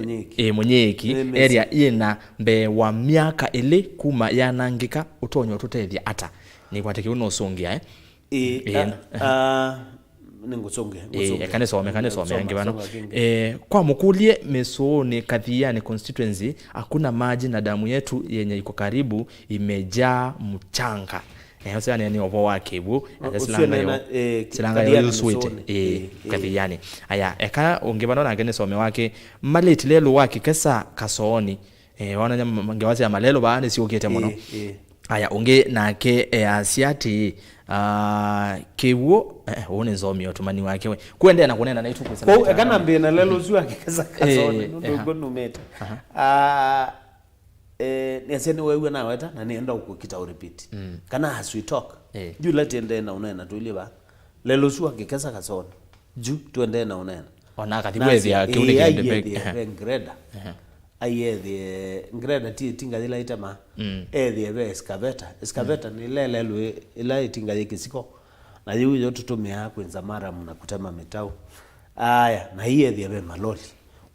munyiki area ina mbe wa miaka ile kuma yanangika utonyo tutethia ata ni kwa tekiuno usongia ningusonge kane some yangi bano kwa mukulie mesoni kadhiani constituency hakuna maji na damu yetu yenye iko karibu imejaa mchanga hasa ni obo wake bu silanga yo sweet kadhiani aya eka ungebano na ngene some wake Maliti lelo wake kesa kasooni wana ngewasi ya malelo baane si ukete muno aya unge nake asiati kewo one zomi otumani wake we kuendea na kunena na itu kusema kwa kana mbe na lelo zua kikaza kasone ndo numeta niseni wewe na weta na nienda ukukita repeat kana as we talk you let ende na unena tuliba lelo zua kikaza kasone ju tuende na unena ona katibwezi ya kiule kiende greda aye the greda tinga dila itama the be excavator ni lelelwe ila tinga yekisiko na yuyo tutumia kwenza mara mna kutema metao aya na hiye the be maloli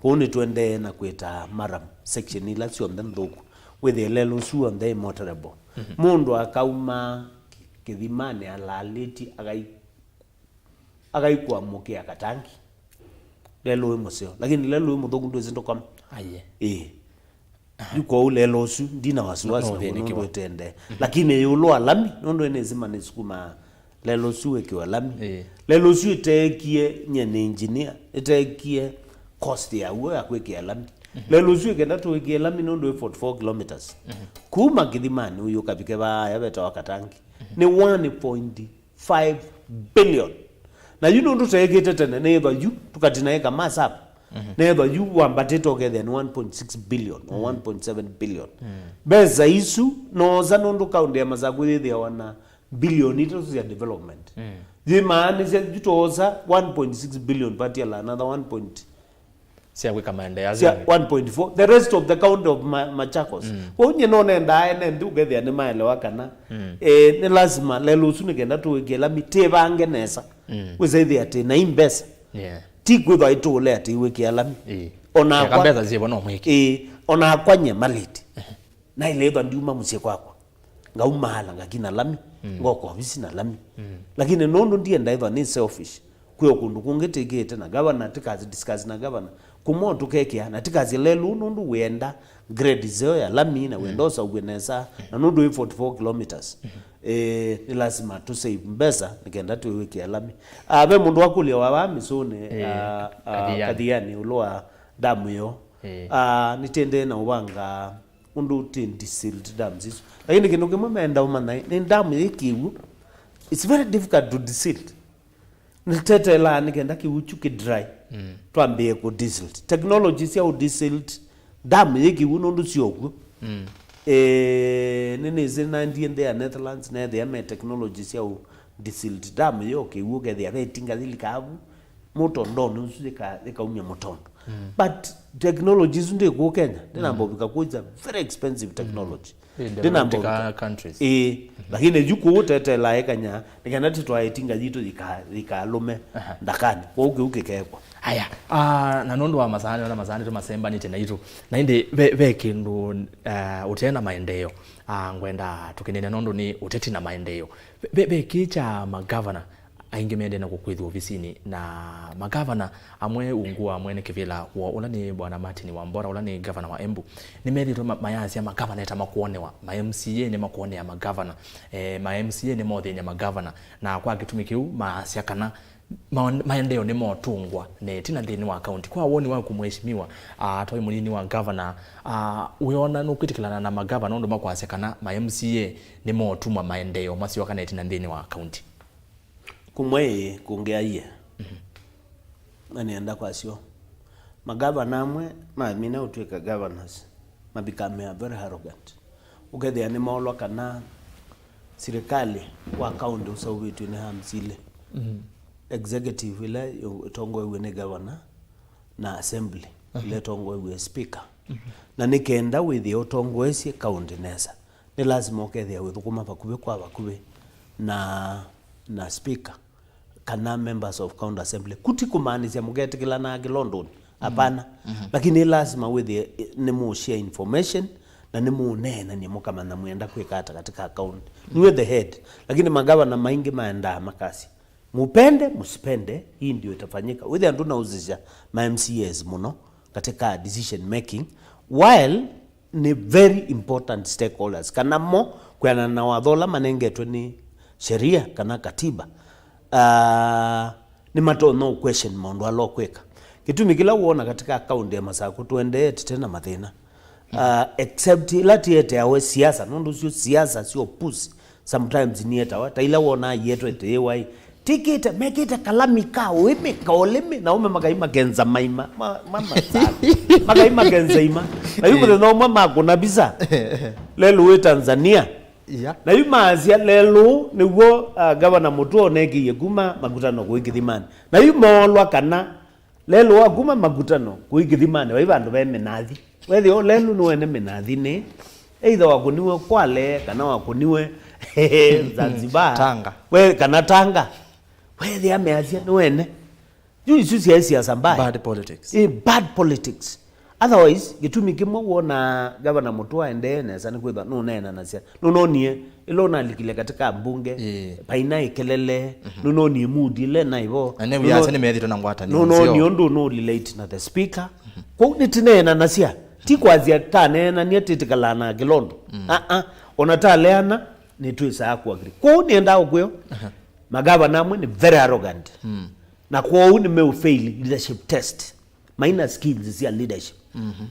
kuni tuende na kweta mara section ila sio ndondoku with the lelo su on the motorable mundu akauma kithimane alaliti agai kwa muke akatangi lelo museo lakini lelo muthogu ndo zindo kama aye yuko lelo su ndina wasiwasi ndo tende lakini yulo alami ndo enezima nisukuma lelo su ekiwa alami lelo su itekie nyene engineer itekie cost ya uwe akweke alami lelo su ekenda to ekie alami ndo 44 kilometers kuma Kithimani uyo kapike ba yabeta wakatangi ni 1.5 billion na ndo tutegete tena neba yu tukatinaeka masap neba yu wambate together 1.6 billion or 1.7 billion beza isu no za ndo kaunde ya mazaguthi ya wana billion ito ya development maana ze jutoza 1.6 billion pati ya another 1. Sia weka maendeleo 1.4 the rest of the county of Machakos unye no nenda ene ndugethia ni maelewa kana ni lazima lelo sunigenda tuwekela mitebange nesa wizethi ati na imbesa ti kwitha itule ati weke alami ona kwa kabeza zibo no mwiki ona kwanye Maliti na ile ndo ndiuma musie kwako ngauma hala ngakina lami ngoko habisi na lami lakini nondo ndiye ndaiva ni selfish kuyo kundu kungetegete na governor tikazi discuss na governor kumoto keke na tikazi lelu nundu wenda grade zero ya lami na wendosa ugwenesa na nundu 44 kilometers ni lazima tu save mbesa nikenda tu wiki ya lami abe mundu wakulia wa misone kadhiani uloa damu yo nitende na ubanga undu tindi sealed dams iso lakini kindu kimwe menda umana ni damu yikiwu it's very difficult to deseal nitete la nikenda kiuchuke dry twambie ko diesel technology sia diesel dam yiki unondu siokwo nene zina ndie the Netherlands na the technology sia diesel dam yoke uge the ratinga zilikabu moto ndono usika umya motondo but technologies ndio ko Kenya ndinambo bikakuza very expensive technology ndinambo countries lakini juko utete la ekanya nikana titwaitinga jitu likalume ndakani kwa uke kekwa haya na nondo wa mazani to masemba ni tena itu na inde ve kindu utena maendeleo ngwenda tukinene nondo ni uteti na maendeleo be kicha magavana aingemende na kukwithu ofisini na magavana amwe ungua amwe nekivila ula ni bwana Martin Wambora ula ni governor wa Embu ni meli to mayazi ya magavana eta makuonewa ma MCA ni makuone ya magavana ma MCA ni modhe ya magavana na kwa kitumikiu maasiakana maendeleo ni motungwa ne tina thini wa county kwa woni wa kumheshimiwa atoi munini wa governor uiona nukwitikilana na magavana ndo makwasekana ma MCA ni motuma maendeleo masio kana tina thini wa county kumwe kungeaye anienda kwa sio magavana amwe mina utweka governors mabikame very arrogant ugethia ni maolwa kana serikali wa county usawitu ni hamsile executive ile tongo iwe ni governor na assembly ile tongo iwe speaker na nikenda with the tongo esi county nesa ni lazima ukethia withukuma bakube kwa bakube na speaker kana members of county assembly kuti kumanizia mugetikila na London hapana lakini lazima with nemu share information na nemu nena ni mukama na muenda kwekata katika account niwe the head lakini magavana maingi maenda makasi mupende musipende hii ndio itafanyika with andu na uzisha ma MCAs muno katika decision making while ni very important stakeholders kana mo kwa na wathola manengetwe ni sheria kana katiba ni mato no question mondo alo kweka kitumi kila uona katika account ya Masako tuende tena mathina except lati ete awe siasa nondo sio siasa sio pusi sometimes ni eta wata ila uona yeto ete wai tikita mekita kalamika wime kaoleme na ume magaima genza maima mama sana magaima genza ima na yuko no mama kuna bisa lelo we Tanzania na yuma azia lelo niwo governor mutuo neki yeguma magutano ku Kithimani na yuma olwa kana lelo aguma magutano ku Kithimani wa ibandu be menathi wethi o lelo no ene menathi ne either wakuniwe Kwale kana wakuniwe Zanzibar Tanga we kana Tanga wethi ameazia no ene you isia mbaya bad politics bad politics otherwise gitumi kimwe wona governor Mutua ende nesa ni kwitha no nena nacia no nie ilona likile katika mbunge paina ikelele no nie mood le na ivo ane we ase ni methito na ngwata ni no ndio no relate na the speaker ko nitinena nacia ti kwazia kanena ni atitikala na kilondo onataleana ni twisa akwa agri ko nienda ukyo magavana amwe ni very arrogant na kwa uni me fail leadership test minor skills ya leadership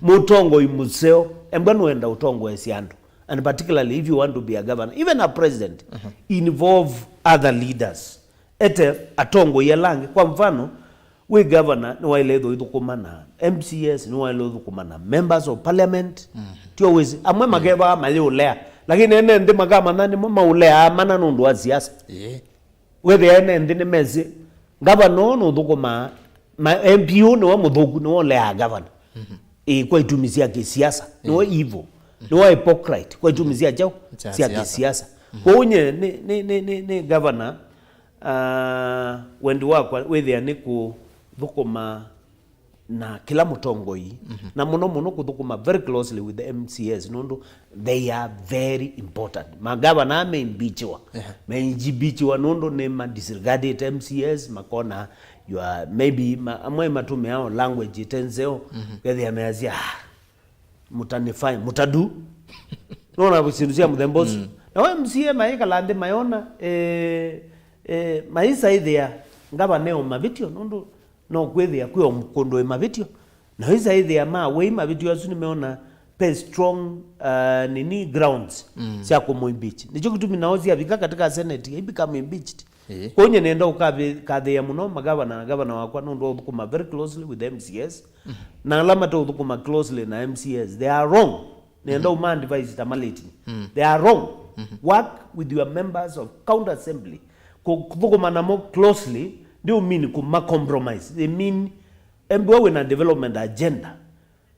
mutongo imuseo embano enda utongo esiando and particularly if you want to be a governor even a president involve other leaders ete atongo yelange kwa mfano we governor no wale do idukumana MCS no wale idukumana members of parliament tio wezi amwe mageba mayolea lakini ene ndi magama nani maulea amana nundu wa siasa whether ene ndi ne mezi governor no dukuma MPU no mudhugu no lea governor kwa itumizia kisiasa no evil no hypocrite kwa itumizia chao sia kisiasa kwa unye ni governor wendi wako whether ni ku dhukuma na kila mutongoi na muno kuthukuma very closely with the MCS nundu they are very important magavana amembichiwa menjibichiwa nundu ni ma disregarded MCS makona you are maybe amwe matume yao language itenzeo kadhi ameazia mutanifai mutadu nona busindusia mudembosu na we MCA maika lande mayona maisa idea ngaba neo mavitio nundu no kwethia kwa mkondo e mavitio na hiza idea ma we mavitio asu nimeona pe strong nini grounds sia kumuimpeach nicho kitumi naozi avika katika senate ibikama impeached konye nenda ukabe kadhe ya muno magavana wakwa nundu ukuma very closely with the MCS na alama to ukuma closely na MCS they are wrong nenda uma device ta Maliti they are wrong work with your members of county assembly kukuma na more closely do mean kuma compromise they mean embo we na development agenda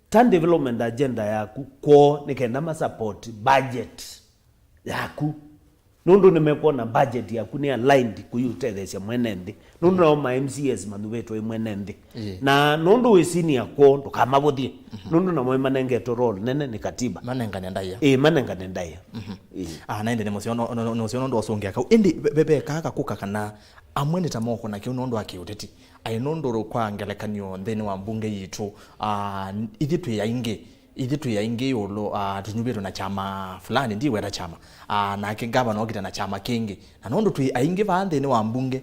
tan development agenda yaku ko nikenda ma support budget yaku nundu nimekuona budget yaku ni aligned kuyutethesia mwenende nundu na ma MCS manuveto mwenende na nundu we senior ko ndukamabuthie nundu na mwe manengeto role nene ni katiba manengane ndaya manengane ndaya naende ni musiono ndo osongia ka indi bebe kaka kuka kana amwene tamoko na kionondo akiuteti ainondoro kwa ngelekanyo theni wa mbunge yitu ithitu yaingi yolo tunyubiro na chama fulani ndiwe ra chama na kingaba no kita na chama kingi na nondo tu aingi va theni wa mbunge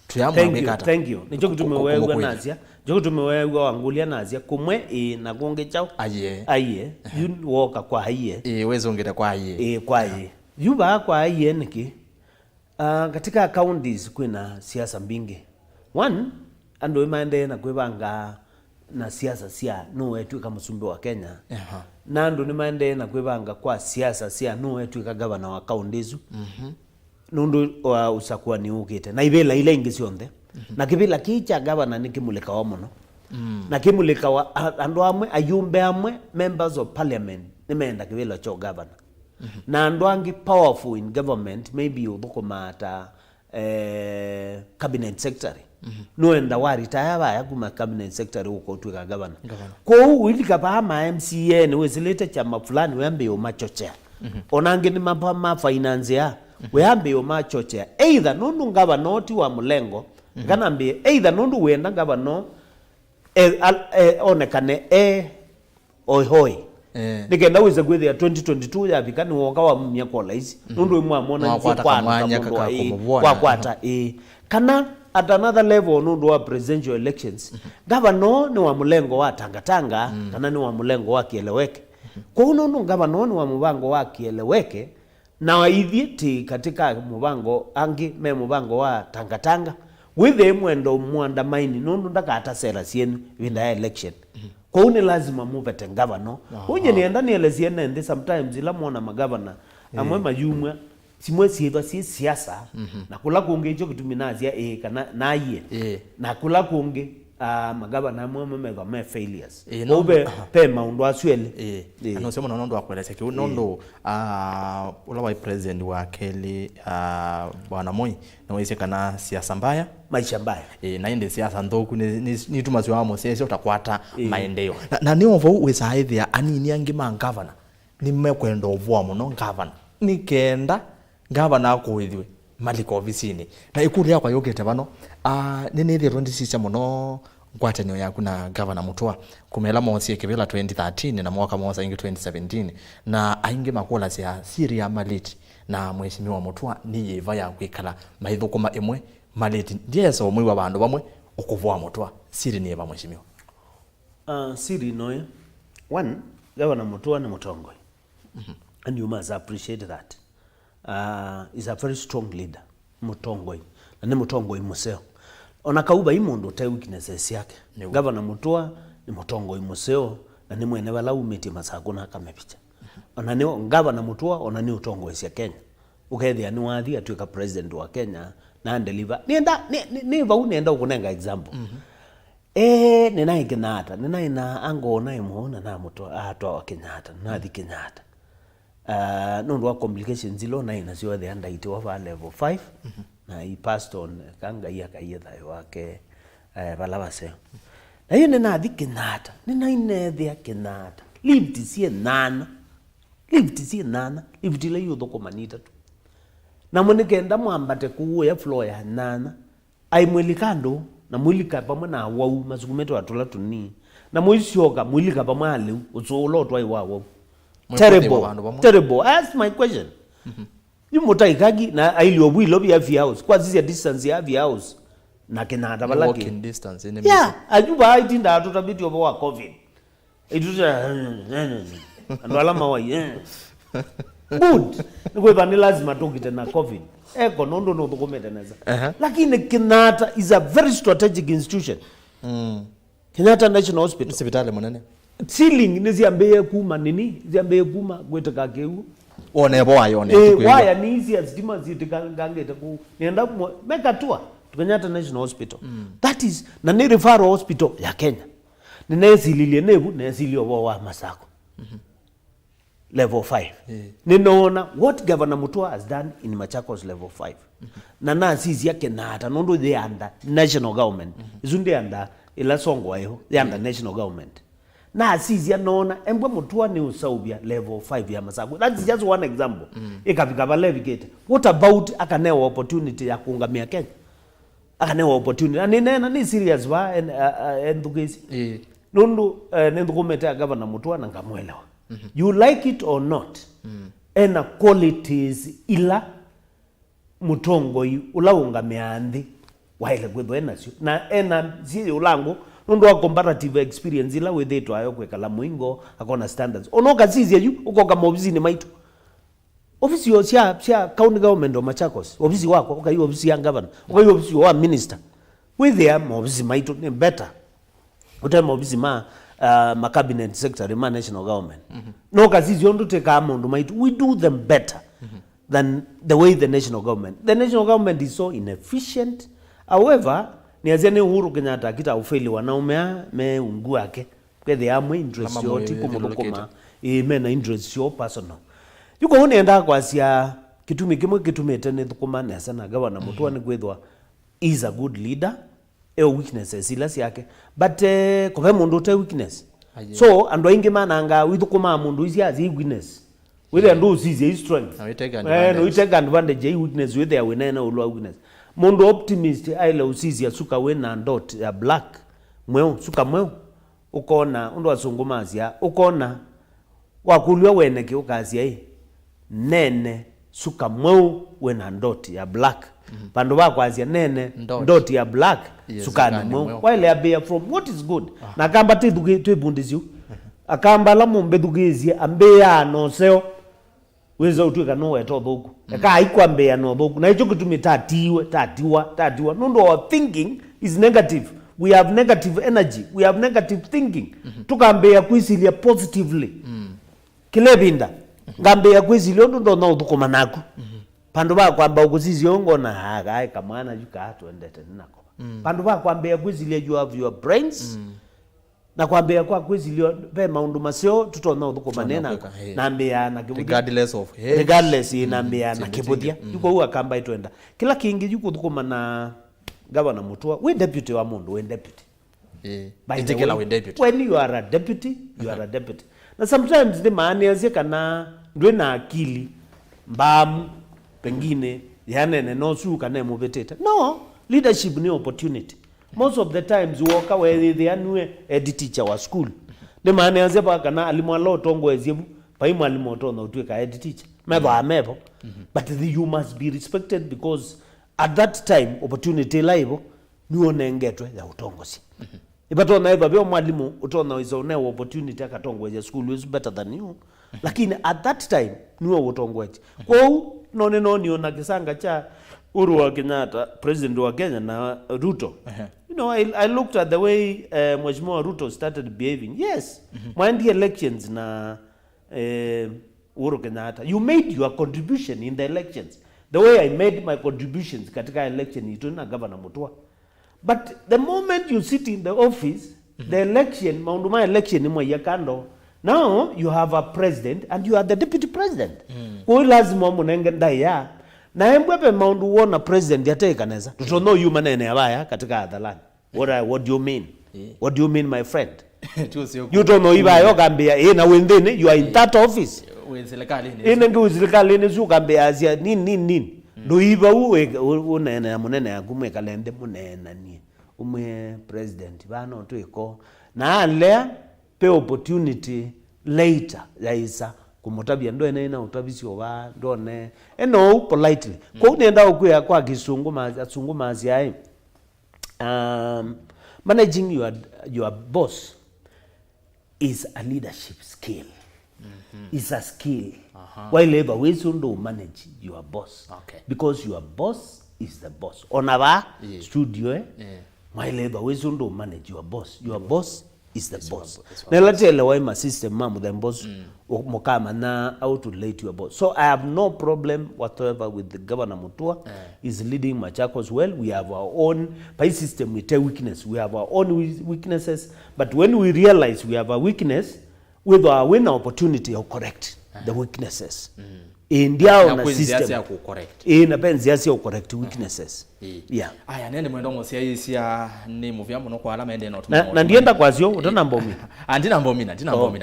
tuyamwekata thank you nicho kutumewewa nazia jo kutumewewa wangulia nazia kumwe na kunge chao aye you woka kwa aye wezongera kwa aye kwa aye yuba kwa aye niki katika counties kuna siasa mbingi one ando imaende na kwebanga na siasa sia no wetu kama musumbi wa Kenya na ando nimaende na kwebanga kwa siasa sia no wetu ka governor wa counties nundu usakuwa ni ukite na ibela ile ingi sionde na kibila kicha governor nikimulika wa muno na kimulika wa ando amwe ayumbe amwe members of parliament nimeenda kibila cho governor na andwangi powerful in government maybe ubukomata cabinet secretary noenda wari tayaba yakuma cabinet secretary uko twika governor ko wilika pa ma MCN wesilete chama fulani wembe yo machochea onange ni ma finance ya wembe yo machochea either nundu ngaba noti wa mulengo kanambie either nundu wenda ngaba no onekane ohoi nikenda wize kwithia 2022 yavikani woka wa myakola ici nundu imwe amona kwa kwata kana at another level nundu wa presidential elections governor ni wa mulengo wa tangatanga kana ni wa mulengo wa kieleweke kwa nundu governor ni wa mubango wa kieleweke na waithieti katika mubango angi me mubango wa tangatanga withe mwendo muandamaini nundu ndakata sera sienu winda election kwa uni lazima muvete governor unye nienda nielezie nende sometimes ila muona magavana amwe mayumwa simwe sietwa si siasa na kula kunge icho kituminazia kana naye na kula kunge magavana amwe mega me failures Obe pe maundu aciele ano sema nondo akweleza ki nondo ula wa president wa Kelly bwana Moi na wese kana siasa mbaya maisha mbaya na inde siasa ndoku ni tumasyo amo sese utakwata maendeleo na ni ovo wesa aithia anini angima governor ni mekwenda ovwa muno governor ni kenda governor akoithwe maliko ofisini na ikuru yakwa yogete bano nini thiro ndisisa muno ngwatanio yaku na governor Mutua kumela monsi ekebela 2013 na mwaka mmoja ingi 2017 na aingi makola cia siri ya Maliti na mheshimiwa Mutua ni yeva ya kwikala maithukuma imwe Maliti ndiye so mwi wa bandu bamwe okuvwa Mutua siri ni yeva mheshimiwa siri noye one governor Mutua ni mutongoi and you must appreciate that is a very strong leader mutongoi na ni mutongoi museo ona kauba imundu te weaknesses yake governor Mutua ni mutongoi museo na ni mwene wala umiti Machakos na kamepicha ona ni governor Mutua ona ni utongoi cia Kenya ukethia ni wathi atuika president wa Kenya na deliver ni vau nenda ukunenga example nina Kenyatta nina ina angona imuona na Mutua atwa Kenyatta na thi Kenyatta nundu wa complications zilo na ina sio the under wa level 5 na he passed on kanga yakayetha wake balabase na hiyo nina thi Kenyatta nina inethia Kenyatta lift sie nana lift ile yudo komanita tu na munikenda mwambate kuya floor ya nana ai mwilikando na mwilika pamwe na wau masukumeto atula tuni na muisioka mwilika pamwe ale utsolo twai wawo terrible ask my question yumutaikagi na aili obwilo bya house kwa sisi distance ya house na Kenyatta balaki walking distance in ajuba itinda atutabiti obo wa covid ituta andwala mawai good nikwe ni lazima tokite na covid eko nondo no dokumenteneza lakini Kenyatta is a very strategic institution Kenyatta National Hospital hospitali munene ceiling niziambeye kuma nini ziambeye kuma gweteka keu one boy one waya ni easy as stima zitikangangeta ku nenda meka tour Kenyatta National Hospital that is na ni referral hospital ya Kenya ninezililie nebu nezilio wa Masako level 5 ninaona what governor Mutua has done in Machakos level 5 na sisi ya Kenyatta nondo they under national government izundi under ila songo ayo they under national government na sisi ya nona embwe Mutua ni usaubia level 5 ya Masako that's just one example ikafika balevigate what about akanewa opportunity ya kuungamia Kenya akanewa opportunity na nena ni serious ba endugezi nondo nendo kometa governor Mutua na ngamwelewa you like it or not ena qualities ila mutongoi ulaunga meandi waile gwetho enasio na ena zi ulango nondo wa comparative experience ila wethetwa ayo kwekala muingo akona standards onoka zizi yu ukoka mobizini maitu ofisi yo cia county government of Machakos ofisi wako ukai ofisi ya governor ukai ofisi wa minister with their mobizini maitu ni better utema ofisi ma cabinet secretary ma national government no kazizi ondu teka amundu maitu we do them better than the way the national government is so inefficient however ni azene Uhuru Kenyatta akita ufeli wanaumea me ungu yake kwethe amwe interest yo tipo mulukoma mena interest yo personal yuko unenda kwasia kitumi kimwe kitumete ne thukuma na sana governor Mutua ni kwethwa is a good leader weaknesses ila yake but kobe mundu te weakness so ando inge mananga withukuma mundu isi azi weakness with ando usizi strength no we take advantage ya weakness with their winena ulwa weakness mundu optimist aile usizi asuka wena dot ya black mweo suka mweo ukona ndo asungumazia ukona wakulwa weneke ukazia nene suka mweo wena dot ya black pandu bakwazia nene dot ya black sukani mweo while ya bear from what is good na kamba twebundizio akamba la mumbe dugizia ambeya no seo weza utweka no weto thuku eka aikwa mbeya no thuku na hicho kitu tatiwa nondo our thinking is negative we have negative energy we have negative thinking tukambeya kwisilia positively kilebinda ngambeya kwisilia ndo no thuku manaku pandu ba kwamba ukuziziongo na haga kamwana yuka atu endete nako Pandu ba kwambia kwizilia you have your brains. Na kwambia kwa kwizilia pe maundu masio tutona uthukuma nena nambia na kibudia regardless nambia na kibudia yuko huwa kamba itwenda kila kingi yuko uthukuma na governor Mutua we deputy wa mundu we deputy when you are a deputy you are a deputy na sometimes the maana yazie kana ndwe na akili mbamu pengine yanene no su kana mubeteta no leadership ni opportunity. Most of the times walk away the anwe head teacher wa school. The man yaze ba kana alimu alo tongo ezebu pa mwalimu otono utweka head teacher. Mebo. But you must be respected because at that time opportunity live ni onengetwe ya utongozi. Ibato na eba byo mwalimu utona izo ne opportunity akatongo ya school is better than you. Lakini at that time ni utongozi. Kwa no ni ona kisanga cha Uhuru wa Kenyatta, president wa Kenya na Ruto. You know, I looked at the way Mheshimiwa Ruto started behaving. Yes, the elections na Uhuru Kenyatta. You made your contribution in the elections. The way I made my contributions katika election ito na Governor Mutua. But the moment you sit in the office, the election, maunduma election ni mwa yakando. Now you have a president and you are the deputy president. Kwa lazima munenge ndaya. Na embwepe maundu wona president yatekaneza tutono you manene abaya katika hadharani what do you mean what do you mean my friend you don't know ibayo kambia na wendene you are in that office serikali ni zu kambia azia nini ndo iba unene munene agumwe kalende munene ni umwe president bano twiko na ale pe opportunity later yaisa kumutabia ndo ena utabisi oba ndone eno politely ko nenda okuya kwa kisunguma asiai managing your boss is a leadership skill. Is a skill. While ever we do manage your boss because your boss is the boss onaba studio while ever we do manage your boss is the boss. Na latele why my system mamu the boss mokama na how to relate your boss. So I have no problem whatsoever with the Governor Mutua is leading Machakos well. We have our own by system we take weakness. We have our own weaknesses, but when we realize we have a weakness, with our win opportunity to correct the weaknesses. India na system ya ku correct. Na penzi ya correct weaknesses. Yeah. Aya nende mwendo mosia isia ni movie ambo no kwa alama ende no na ndienda kwazio utana mbomina. Ndina mbomina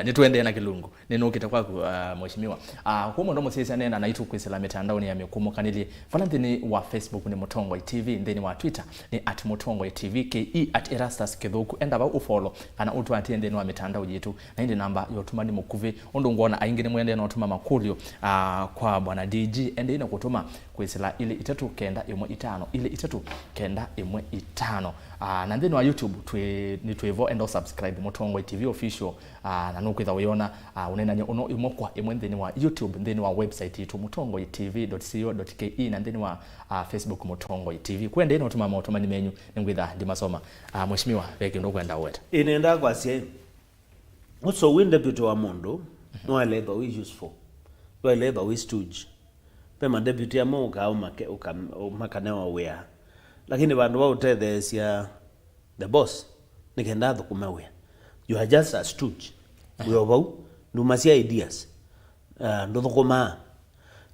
nituende na kilungu. Neno kitakwa mheshimiwa. Kwa mwendo mosia isia nena naitu kwisela mitandao ni ya mekumoka nili falantini wa Facebook ni Mutongoi TV ndeni wa Twitter ni @Mutongoi TV @Erastus Kithuku enda ba ufollow kana utu atiende wa mitandao yetu na indi namba yotuma ni mukuve ondo ngona aingine mwende no tuma makulio kwa bwana DG ende ina kutuma kwisela ile 395 ile 395 na ndeni wa YouTube ni tuevo endo subscribe Mutongoi TV official na nukwitha wiona unena nya uno imokwa imwe ndeni wa YouTube ndeni wa website yetu mutongoitv.co.ke na ndeni wa Facebook Mutongoi TV kwenda ino tuma motoma ni menyu ngwitha ndimasoma mheshimiwa veke ndo kwenda weta inenda kwa sie also win deputy wa mondo no labor we useful we labor we stooge pema deputy amoka au makanewa wea lakini bandu wa utethesia the boss nikenda thukumewe you are just a stooge we obau ndumasia ideas ndo thukuma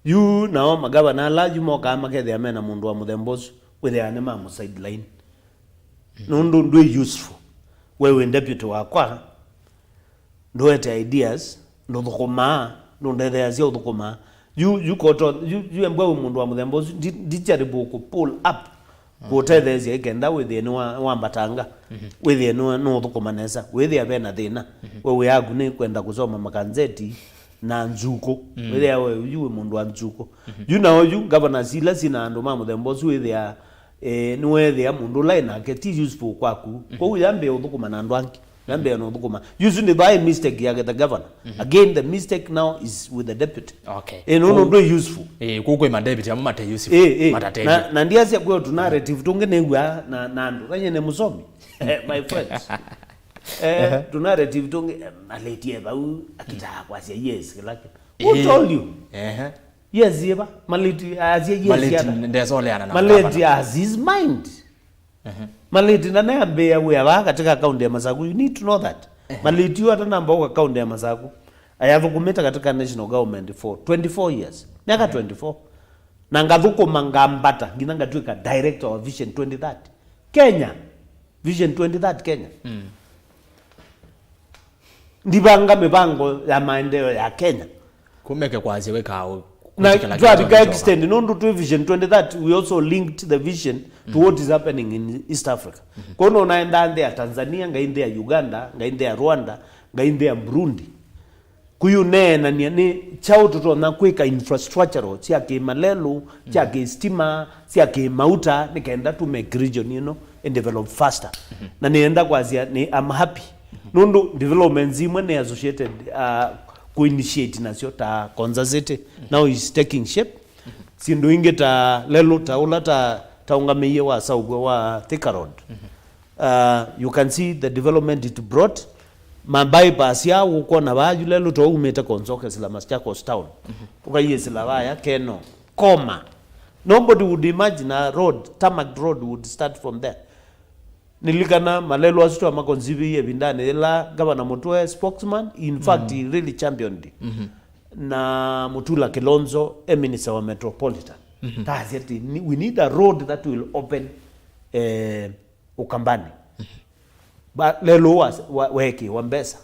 you now magavana large moka makethe amena mundu wa muthembosu with ane mamu sideline ndo useful wewe deputy wakwa ndo ete ideas ndo thukuma ndo ndetheasia thukuma you embwe mundu wa muthembosu dijaribu ku pull up kutethesia ikenda within wa mbatanga within no thukumanesa withia bena thina wewe yagu ni kwenda kusoma makanzeti na nzuko withia wewe yu mundu wa nzuko you know you governor sila sina andu ma muthembosu withia ni withia mundu line aketi useful kwaku kwa yambe uthukuma andu angi yambe no thukuma usually by mistake ya the governor again the mistake now is with the deputy no useful kuko ma deputy ama mate useful matateni na ndiasia kwa tu narrative tungenewa na andu kanye ne musomi my friends tu narrative tunge Maliti ba akitaka kwasia yes like who told you yes yeba Maliti asia yes Maliti ndezoleana na Maliti has his mind Maliti na neambia we aba katika account ya Masaku, you need to know that. Maliti hata namba kwa account ya Masaku. I have committed katika national government for 24 years. Miaka 24. Na ngathuko mangambata nginanga tuika director of Vision 2030 Kenya. Vision 2030 Kenya. Ndibanga mipango ya maendeleo ya Kenya. Kumeke kwazi weka na to extend nondu to Vision 2030 we also linked the vision to what is happening in East Africa. Kono unaenda ndea Tanzania, ngainde ya Uganda, ngainde ya Rwanda, ngainde ya Burundi. Kuyu na ni chao tuto na kweka infrastructure cia ke malelu, cia ke stima, cia ke mauta nikaenda to make region and develop faster. Na nienda kwazia ni I'm happy. Nondu development zimwe ne associated initiate nasio ta Konzazete now is taking shape. Sindu inge ta lelo ta ulata taungameye wa saugwe wa Thika Road. You can see the development it brought. Bypass ya uko na baju lelo to umeta konzoke sila Machakos town. Ukaye sila baya keno koma. Nobody would imagine a road, tarmac road would start from there. Nilikana malelo asitu amakonzibi ye bindane ela Governor Mutwe spokesman, in fact he really championed it. Na Mutula Kilonzo minister wa Metropolitan. That's it. We need a road that will open Ukambani. But lelo weki wambesa.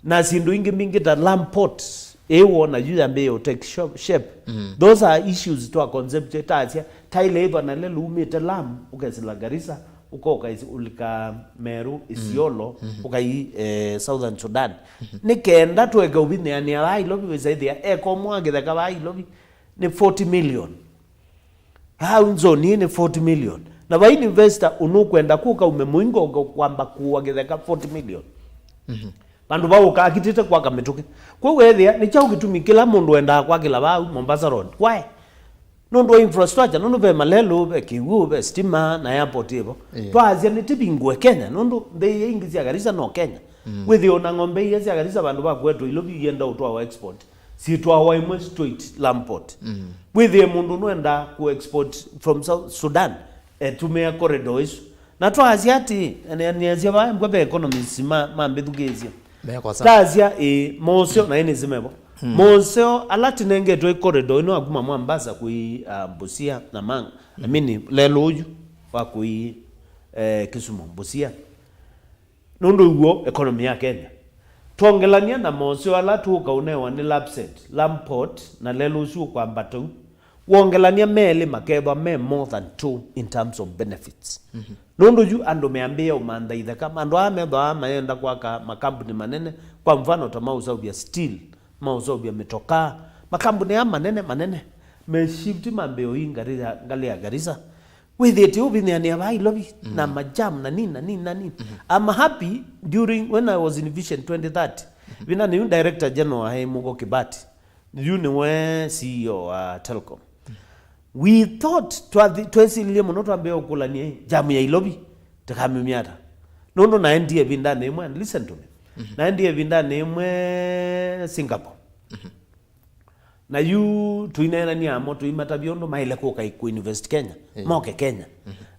Na sindu ingi mingi ta Lamport ewo na juda mbeyo take shape. Those are issues to a concept tasia taileba na lelo umete lam ukesila Garissa uko ulika Meru Isiolo ukai Southern Sudan nikenda tuweka ubini ya niya ilobi wezaidi ya eko mwage da kaba ilobi ni 40 million haunzo ni 40 million na wa investor unukwenda kuka umemuingo kwamba kuwagetheka 40 million bandu bawo ka akitite kwa kamituke kwa wethia ni chao gitumi kila mundu enda kwa kila ba Mombasa Road why nondo infrastructure nondo be malelo be kiwu be stima na airport ibo twazia ni tibingwe Kenya nondo they ingizia Garissa no Kenya wethi ona ngombe yezi Garissa bandu ba kwetu ilobi yenda utwa wa export si twa wa Imwe Street Lamport wethi mundu no enda ku export from South Sudan tumea corridors na twazia ati niazia ba mbe economy sima mambethugezia tazia mosio na ene zimebo mosio alati nenge to corridor no aguma mwambaza kui Busia na Manga I mean lelo uju wa kui Kisumu Busia nondo ugo economy ya Kenya tuongelania na mosio alatu ukaunewa ni Lapset Lamport na lelo uju kwa Mbatu wongelania mele makeba me more than 2 in terms of benefits. Nondo ju ando meambia umanda idha kama ando ameba maenda kwa makampuni manene kwa mfano tamauza vya steel, mauza vya metoka, makampuni ya manene me shift mambeo hii ngali ya Garissa. With it you been ya bai lobby na majam na nini. I'm happy during when I was in Vision 2030. Vina ni director general hai Mugo Kibati. You ni we CEO Telcom. We thought twesilie muno twambe okulanie jamu ya ilobi takamimiata nondo naendie vindane imwe listen to me naendie vindane imwe Singapore na you tuinena ni amo tuimata biondo maile ko kai ku invest Kenya moke Kenya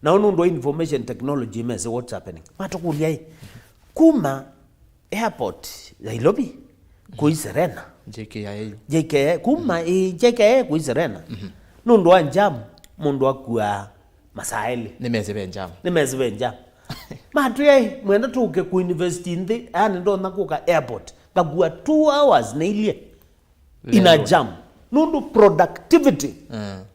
na ono ndo information technology mese what's happening matokulia kuma airport ya ilobi ku Serena JKA kuma JKA ku Serena Nundo anjamu mundu akua masaili nimezebe njam matuye mwenda tuke ku university ndi ani ndo nakuka airport kagua 2 hours na ilie ina jam nundo productivity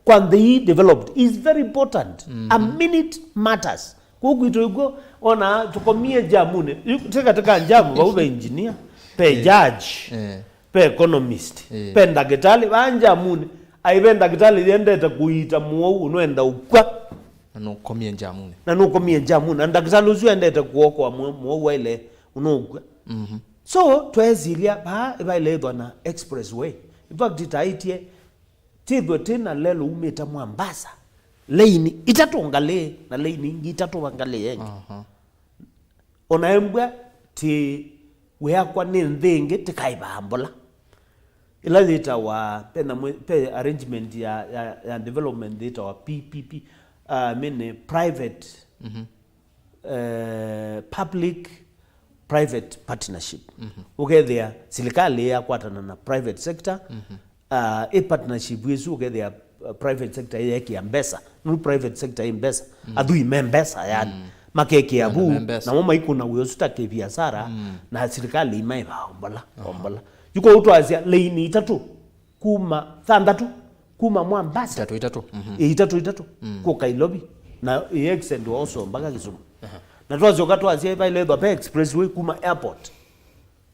kwa the developed is very important a minute matters kuguitogo ona tukomie jamune teka jamu ba ube engineer pe judge pe economist pe ndagetali banjamune aibenda kitali yendeta kuita muo unoenda ukwa nanukomie njamune ndakitali uzu yendeta kuoko wa muo wale unogwa so twezilia ba ile dona expressway in fact itaitie tidwe tena lelo umeta Mombasa lane itatongale na lane ingi itatongale yengi onaembwa ti we kwa nendenge tikaibambola ila data wa pe arrangement ya development data wa PPP private public private partnership ukethia serikali yakwatana na private sector partnership wisu ukethia private sector yake ya mbesa no private sector imbesa adui membesa yani makeke abu na mama iko na uyo sitake biashara na serikali imaiba ombala yuko utwazia leini itatu kuma thandatu kuma mwambasa itatu ko Kailobi na extend also mpaka Kisumu na twazo katwazia iba ile the expressway kuma airport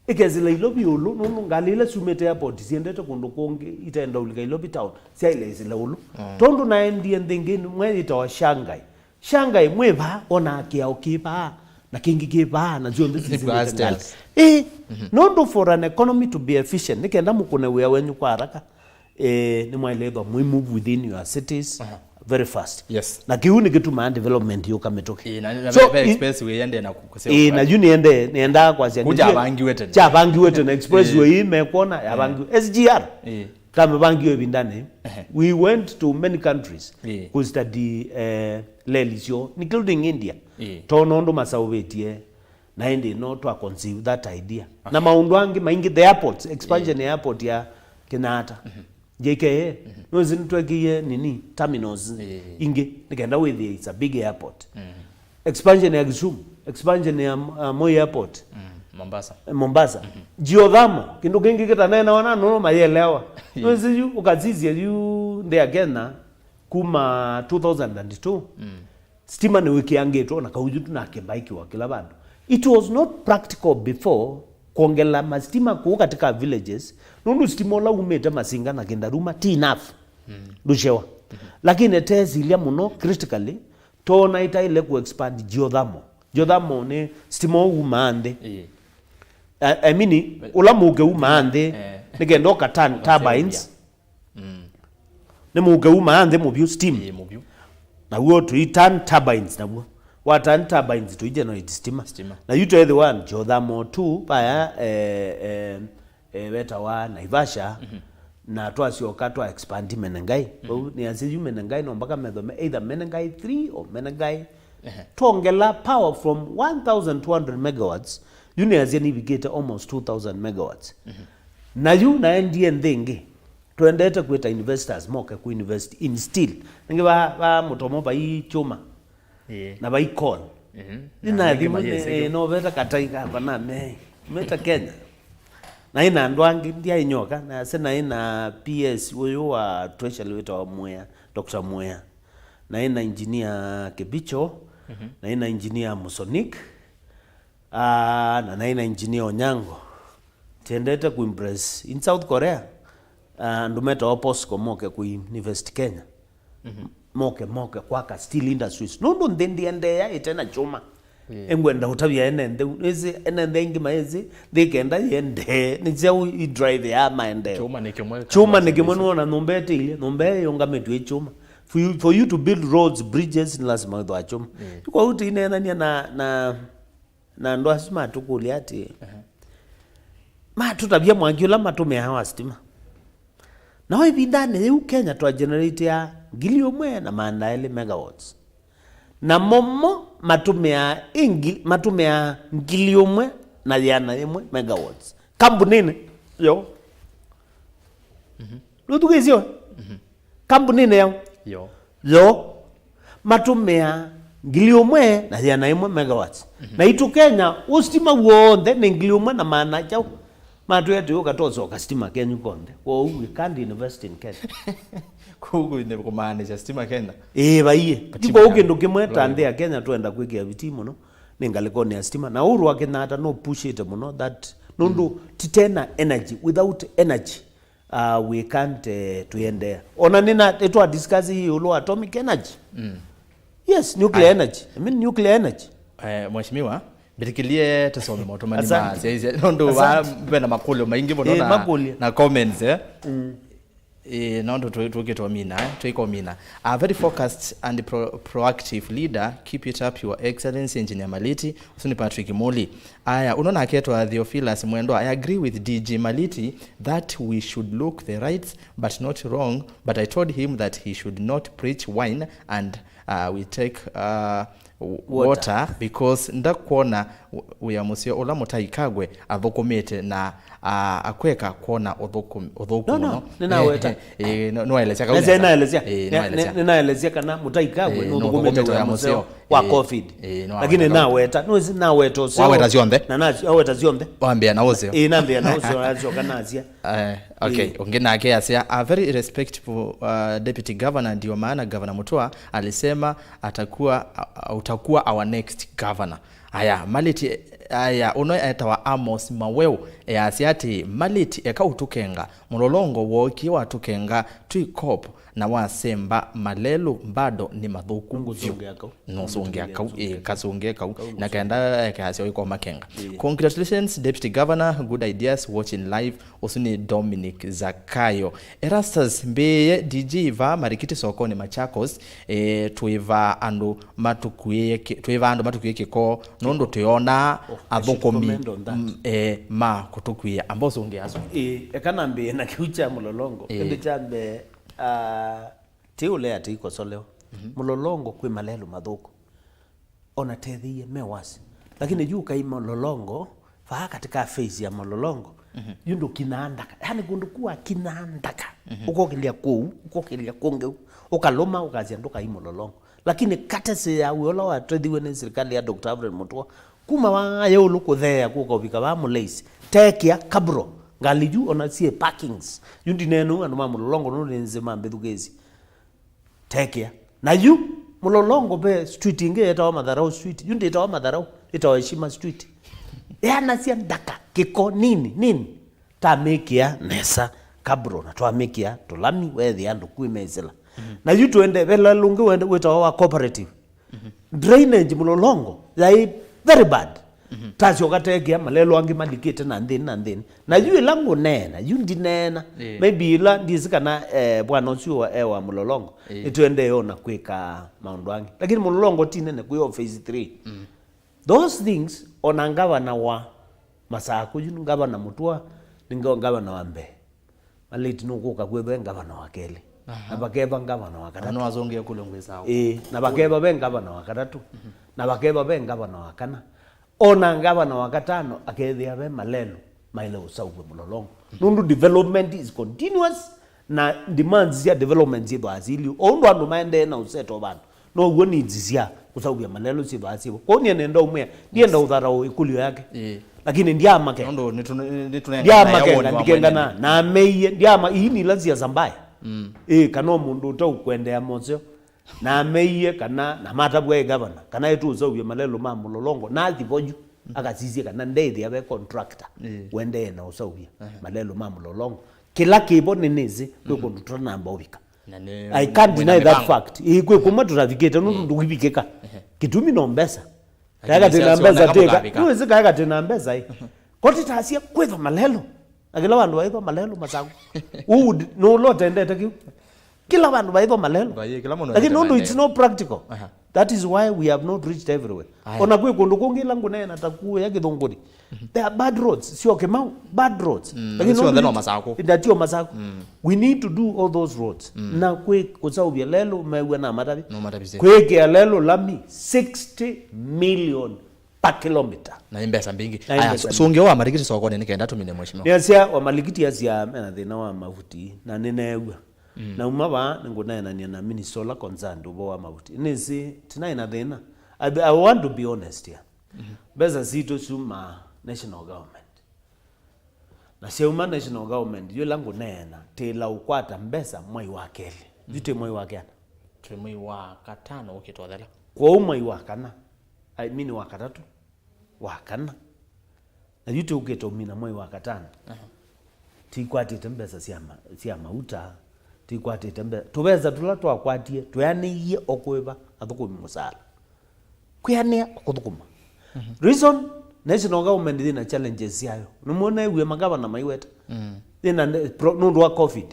ikezile Kailobi ulu nunu ngalile sumete airport siendete kundu konge itaenda uli Kailobi town siaile zile ulu tondo na endie ndengeni mwe itawa Shanghai mweba ona kia ukipa na kingi kipa na zio mbisi nondo for an economy to be efficient nikenda mukune wea wenyu kwa haraka ni mwaileba move within your cities very fast na kiuni kitu maan development hiyo kametoke so expressway yende na kukosea na juni nienda kwa zia cha bangi wete na expressway imekona ya bangi SGR kama bangi webindane we went to many countries to study lelisio including India tonondo masawetie na indi no to conceive that idea na maundu angi maingi the airports expansion airport ya Kenyatta JKA no zinitwekie nini terminals ingi nikaenda with it's a big airport expansion ya Kisumu expansion ya Moi airport Mombasa geothermal kindu kingi kitanena wana no mayelewa nozi ukazizia yu ndia Kenya kuma 2002 stima ni wiki yangeto na kaujutu na kebaiki wa kila bandu it was not practical before kongela mastima ku katika villages nundu stima la umeta masinga na kendaruma enough dushewa lakini tezi ilia muno critically tona ita ile ku expand geothermal ni stima umande I mean ulamuge umande nigendo ka turbines ne muge umande mu steam na huo to turn turbines na huo wa turn turbines to generate steam na you to the one geothermal 2 paya beta wa Naivasha na twasio katwa expand Menengai ni azizi Menengai no mpaka medome either Menengai 3 or Menengai tongela power from 1200 megawatts yuni azeni bigeta almost 2000 megawatts na yu na ndien thingi twendete kweta investors moke ku invest in steel ngi ba mutomo ba i chuma na ba i coal nina thimu no beta kataika bana meta Kenya na ina ndwangi ndia inyoka na sena ina PS uyo wa treasury wetu wa Mwea Dr. Mwea na ina engineer Kebicho na ina engineer Musonik na ina engineer Onyango tendete ku impress in South Korea ndumeta opos moke ku invest Kenya moke kwa steel industries nondo ndendiende ya itena chuma engwenda utabya enende ezi enende ingi maezi dikenda yende nizeu I drive ya maende chuma nikimwe nona nombete ile nombe yonga medwe chuma for you to build roads bridges lazima ndo chuma kwa uti inena ni na ndo asima tukuli ati tutabya mwangula matume hawa stima na wewe bindane yu Kenya to generate ya gilio na maana ile megawatts na momo matumea ngiliomwe na yana yemwe megawatts kambunini yo lutugezio kambunini yo matumea ngiliomwe na yana yemwe megawatts na itu Kenya ustima wonde ni ngiliomwe na maana chao matu yetu yoka tozo kastima Kenya konde we can't invest in Kenya kugu ine kumaanisha stima Kenya baiye tipo ukendo kimwe tande ya Kenya tuenda kwikia vitimo no ningalikoni ya stima na uru wake na hata no push it muno that nundu titena energy without energy we can't tuende ona nina eto discuss hii ulo atomic energy yes nuclear energy I mean nuclear energy mheshimiwa bitikilie tusome moto mani mazi nondo wa bena makulo maingi bono na comments nondo tuiko mina a very focused and proactive leader. Keep it up, your excellency engineer Maliti. Usuni Patrick Moli aya unaona aketwa Theophilus Mwendo. I agree with DG Maliti that we should look the right but not wrong, but I told him that he should not preach wine and we take water because ndakuona uya musio ola mutaikagwe athukumite na akweka kuona uthuku no ninaweta no elezea ninaelezea kana mutaikagwe no uthukumite ya musio wa covid lakini naweta no naweta sio waweta zionde na waweta zionde waambia na uzio naambia na uzio azo kana azia okay ongena yake asia a very respectful deputy governor ndio maana governor Mutua alisema utakuwa our next governor. Aya Maliti aya uno etawa Amos Maweu asiati Maliti eka utukenga mulolongo woki watukenga tuikop na wasemba malelu bado ni mathuku nusungeka kasungeka na kaenda kasi iko makenga. Congratulations Deputy Governor, good ideas, watching live. Usuni Dominic Zakayo Erastus Mbeye DG va marikiti sokoni Machakos tuiva andu matukuye ko nondo tuona abokomi ma kutukuye ambozo ngeazo ekana mbe na kiucha mulolongo kende chambe tiule ati iko soleo mulolongo kwi malelu mathuku ona tethie mewasi lakini juu kai mulolongo fa katika phase ya mulolongo yundo kinaandaka yani kundukuwa kinaandaka ukokilia konge ukaloma ukazia ndoka imololongo lakini katese ya uyola wa trethiwe ni serikali ya Dr. Abraham Mutua kuma wa yolo kuthea kukobika ba mulaisi tekia kabro ngaliju ona sie parkings yundi nenu anu mulolongo no nzema mbethugezi tekia na yu mulolongo be street inge etawa Madharau street yundi etawa Madharau etawa Heshima street yana sia ndaka kiko nini tamekia nesa kabro na twamekia tulami wethi andu kuimezela na yu tuende vela lungu wende wetawa cooperative drainage mulolongo they very bad tasio katekia malelo angi malikite na ndini na yu langu nena yundi nena maybe ila ndizikana bwana osio wa mulolongo ituende yona kweka maundu angi lakini mulolongo tinene kuyo phase 3 those things onangava na wa Masako yunu ngava na Mutua ningo ngava na Wambe Maliti nukuka kwebe ngava na Wakeli na bakeba ngava na wakatatu no azongea kule ngwezao na bakeba be ngava na wakatatu na bakeba be ngava na wakana ona ngava na wakatano akethia be malelo maile usauwe mulolongo nundu development is continuous na demands ya development zibo azili ondo andu maende na useto bantu no go needs cia usauwe malelo zibo asibo koni nenda umwe ndienda udharau ikulio yake lakini ndiama ke ndo ndiama ndikengana na meiye ndiama ini lazia zambaya kana mundu ukwendea mozeo na meiye kana na matabwe governor kana yetu uzauye malelo mamulolongo na thiboju akazizie kana ndethi abe contractor wende na usauye malelo mamulolongo kila kibo ninezi kwiko ndutana mbobika I can't deny that fact ikwe kuma turavigeta nundu wibikeka kitumi no mbesa kaya tena mbesa teka nuwezi kaya tena mbesa hii koti tasia kwetho malelo akila bandu baitho malelo Masako no lot endete ki kila bandu baitho malelo lakini no it's not practical that is why we have not reached everywhere ona kwe kundu kungi langu nena takuwe yake thongori there are bad roads sio kemau bad roads lakini no Masako ndatio Masako we need to do all those roads na kwe kusaubia lelo mewe na matabi kwe ke lelo lami 60 million per kilometer na mbesa mbingi so ungeoa marikiti sokoni nikaenda tumine mheshimiwa yasia wa malikiti yasia mena thina wa mafuti na nineugwa na umaba ngona na minister concerned ubo wa mafuti nisi tinaina thina I want to be honest here beza zito suma national government na seuma national government yo langu nena tela ukwata mbesa mwai wa kele zite mwai wa kana mwai wa katano ukitwathela kwa mwai wa kana I mean wa katatu wakana na yute ugeto mina mwai wa katano tikwati tembesa sia mauta tikwati tembesa tubeza tulatwa kwatie tuyaniye okweba athukumi musala kuyania okuthukuma reason national government ina challenges yayo numone we magava na maiweta ina nundu wa covid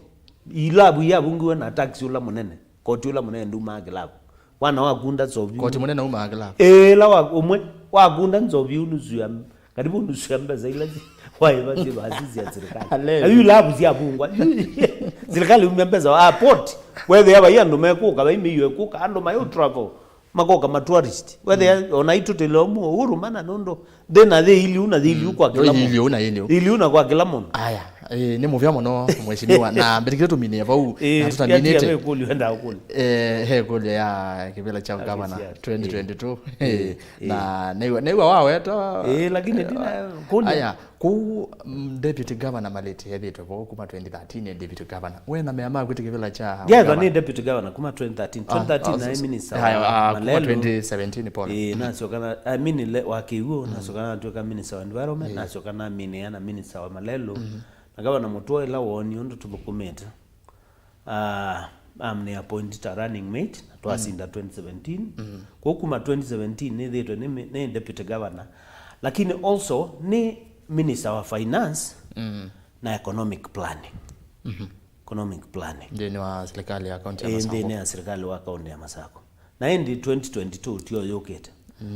ilabu yabungiwe na tax ula munene koti ula munene nduma aglabu wana wagunda zovyu koti munene uma aglabu la umwe wagunda nzovyu nuzuya karibu nuzuya mbeza ilazi waiba ziba azizi ya serikali ayu labu ziyabungwa serikali umembeza port whether yaba yandu mekuka ba imiyo ekuka ando mayo travel makoka ma tourist whether onaitu telomo uhuru mana nondo then they ili kwa kila mundu ili una kwa kila mundu aya ni muvya muno mweshimiwa na mbirikire tumine bau na tutaminete ya kuli henda ukuli kuli ya kibela cha gavana 2022 na neiwa waweto lakini dina kuli aya ku deputy governor Maliti yethitwe bo kuma 2013 deputy governor we na meama kwiti kibela cha ni deputy governor kuma 2013 na minister Malelo 2017 pole na sokana le wakiuo na sokana tuka minister wa environment na sokana ana minister wa Malelo na governor Mutua ila woni ondo tubukumeta am appointed a running mate na twasinda 2017 kwa kuma 2017 ni thitwe ni deputy governor lakini also ni minister wa finance na economic planning economic planning ndeni wa serikali ya county ya Masako ndeni ya serikali wa county ya Masako na ndi 2022 tio yokete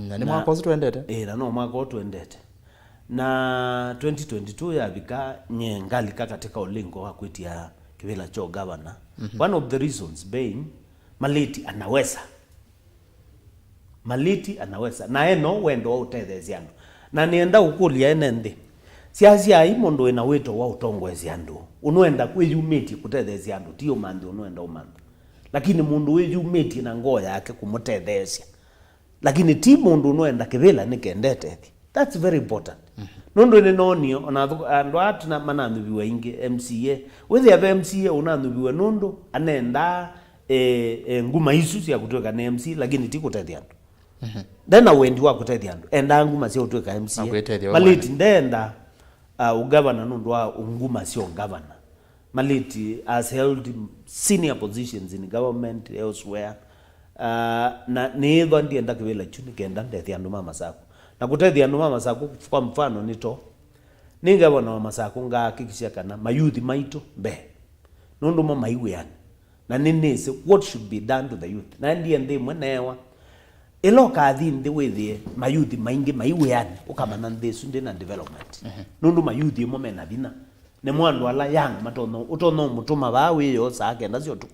na ni mwaka wote tuendete na no mwaka wote tuendete na 2022 yabika nyengali katika ulingo wa kwitia kivila cho governor one of the reasons being Maliti anaweza na eno wendo utetheziano na nienda ukulia enende siazi ai mundu ena weto wa utongwezi andu unoenda kwiyumiti kutethezia andu tio mandi unoenda umanda lakini mundu wiyumiti na ngoo yake kumutethezia lakini ti mundu unoenda kivila nikendete that's very important nundu ene nonio ona andu atu na manandubiwa ingi MCA wethi ave MCA unandubiwa nundu anenda nguma isu cia gutweka na MC lakini ti kutethia andu ndena wendi wa kutethia andu enda nguma cia gutweka MCA Maliti ndenda ugavana nundu wa nguma sio governor Maliti has held senior positions in government elsewhere na neither ndienda kivila chuni kenda ndethia andu mama sako na kutethia andu mama sako kwa mfano nito ni governor wa Masako ngahakikisha kana mayuthi maito mbe nundu mama iwe na ninese what should be done to the youth na ndiye ndimwe newa elo kathi ndi withie mayuthi maingi maiweani ukamana nthesu ndi na development nundu mayuthi mo mena bina ne mwandu ala yang matono utono mutuma bawe yo sake ndacio tu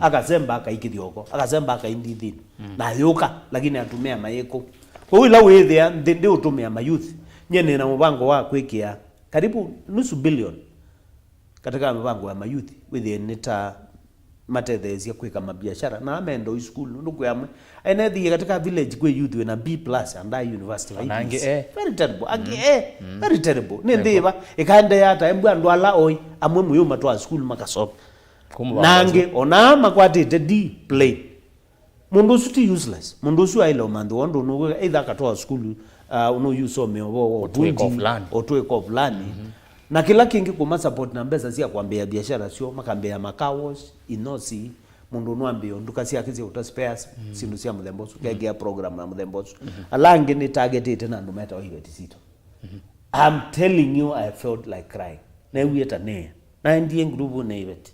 akasemba akaikithioko akasemba akaindithi na yuka lakini atumia mayeko kwa ila withie ndi utumia mayuthi nyene na mbango wa kwikia karibu nusu billion katika mbango ya mayuthi withie nita matethezia kwika mabiashara na amendo school ndugu yamwe ainathi katika village kwe youth na B+ and university very terrible very terrible ni ndiba ikande yata embwa ndwala oi amwe muyuma twa school makasop nange ona makwatite D play mundu suti useless mundu su ailo mandu ondo no either katwa school uno usome obo otweko fulani na kila kingi kuma support na mbeza sia kwambia biashara sio makambia Machakos inosi mundu nwambio ndukasia kizi utaspares sindu sia mthembosu kegea program na mthembosu alange ni targeted na ndumeta ohiwe tisito I'm telling you I felt like crying na wieta ne na ndiye ngurubu na ibeti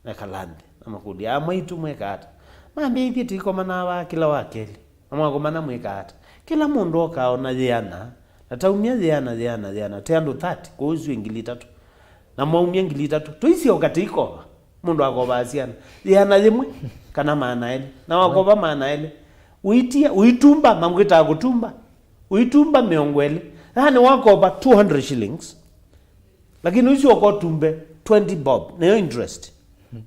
na kalande na makudi amaitu mwekata mambe ithi tiko manawa kila wakeli amwa komana mwekata kila mundu okaona yana nataumia ziana teando 30 kuhusu ingili 3 na maumia ingili 3 tuisi okatiko mundu akobasiana ziana zimwe kana maana ele na wakoba maana ele uitumba mamwita kutumba uitumba meongwele hani wakoba 200 shillings lakini uisi okotumbe 20 bob na interest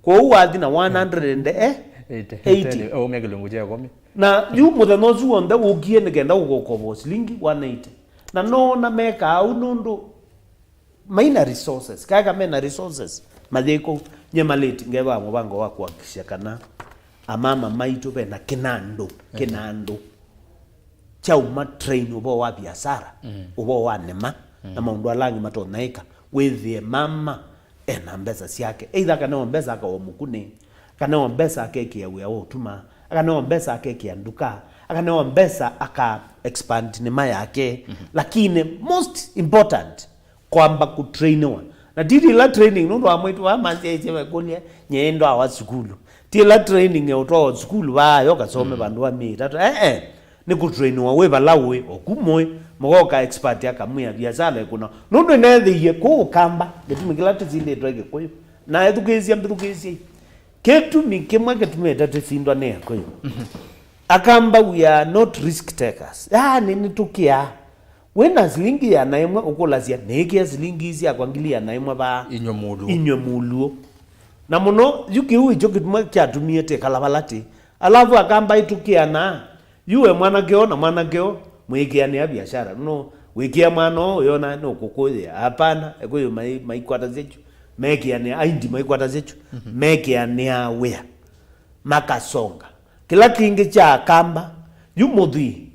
kwa uwathi na 180 au megelunguja komi na yu muthanozu wonde ukie nigenda ugokobo shilingi 180 na no na meka au nundu maina resources kaka mena resources madeko nyemaleti ngeba mubango wako wakisha kana amama maitu be na kinando cha uma train ubo wa biashara ubo wa nema na maundu alangi matonaika withie mama ena mbesa siake either kana mbesa akawomukune kana mbesa akeke ya utuma kana mbesa akeke ya nduka akana mbesa aka expand ni maya yake lakini most important kwamba kutrainiwa na didi la training ndo amwetu amanzi eche kulia nyendo awa school ti la training ya utwa school ba yoka some bandu wa mi tatu ni kutrainiwa we balawe okumoy mogoka expert akamuya biashara kuna ndo nethe ye ko kamba ngetumikila tizinde twege koyo na edukezi ketu mikemwa ketumeta tisindwa ne koyo akamba we are not risk takers ni tukia wena silingi ya naimwe ukulazia neke silingi isi akwangilia naimwe ba inyo muluo na muno yuki hui chokituma kiatumiete kalabalati alafu akamba itukia na yuwe mwanakeo na mwanakeo mwikiani ya biashara no wikia mwana yona no kukoya hapana ekuyo maikwata zechu mekiani aindi maikwata zechu mekiani awea makasonga kila kingi cha kamba yumudhi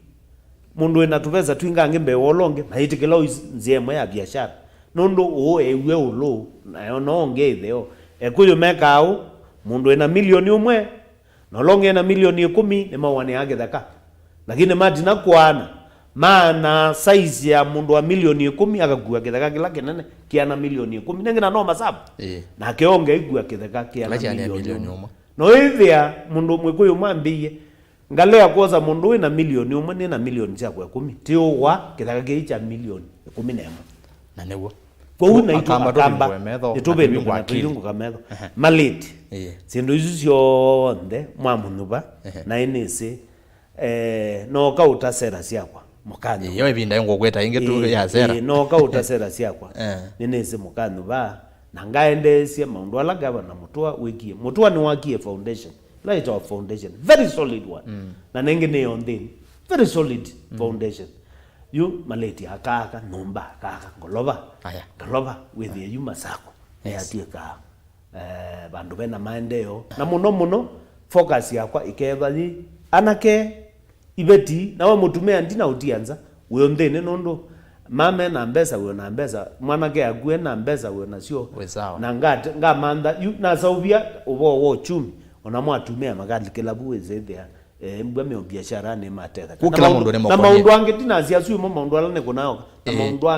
mundu ena tuveza twingange mbe wolonge maitikela nziemwe ya biashara nondo ewe ulo na yononge itheo ekuyo mekao mundu ena milioni umwe nolonge ena milioni 10 ni mawane yake thaka lakini matina kwana maana size ya mundu wa milioni 10 akagua kithaka kila kinene kiana milioni 10 nengina no masabu na keonge igua kithaka kiana milioni 1 no ithia mundu mwikuyu mwambiye ngalea kuoza mundu ina milioni 1 ni na milioni cia kwa 10 tiugwa kithaka kiicha milioni 11 na neguo kwa una itukamba itubendunga tuyungu kametho Maliti sindu isu cionthe mwamunuba na inisi no kauta sera ciakwa mukanu yo ibinda ngo gweta inge tu ya sera no kauta sera ciakwa ninisi mukanu ba na ngaendesie maundu ala gavana mutua ni wakie foundation like our foundation very solid one na nenge ne on thing very solid foundation you Maliti akaka nomba kaka ngoloba with you masako yatie ka bandu bena maendeo na muno focus yakwa ikevathi anake ibeti nawe mutumia ndina utianza uyo nthene nondo mame na mbesa uyo na mbesa mwanake agwe na mbesa uyo nacio na nga manda na sauvia ubo chumi ona mwatumia magali kilabu wezethia mbwa me biashara ne matetha kila mundu ne na maundu ange tinazia suyo maundu ala ne kunao na maundu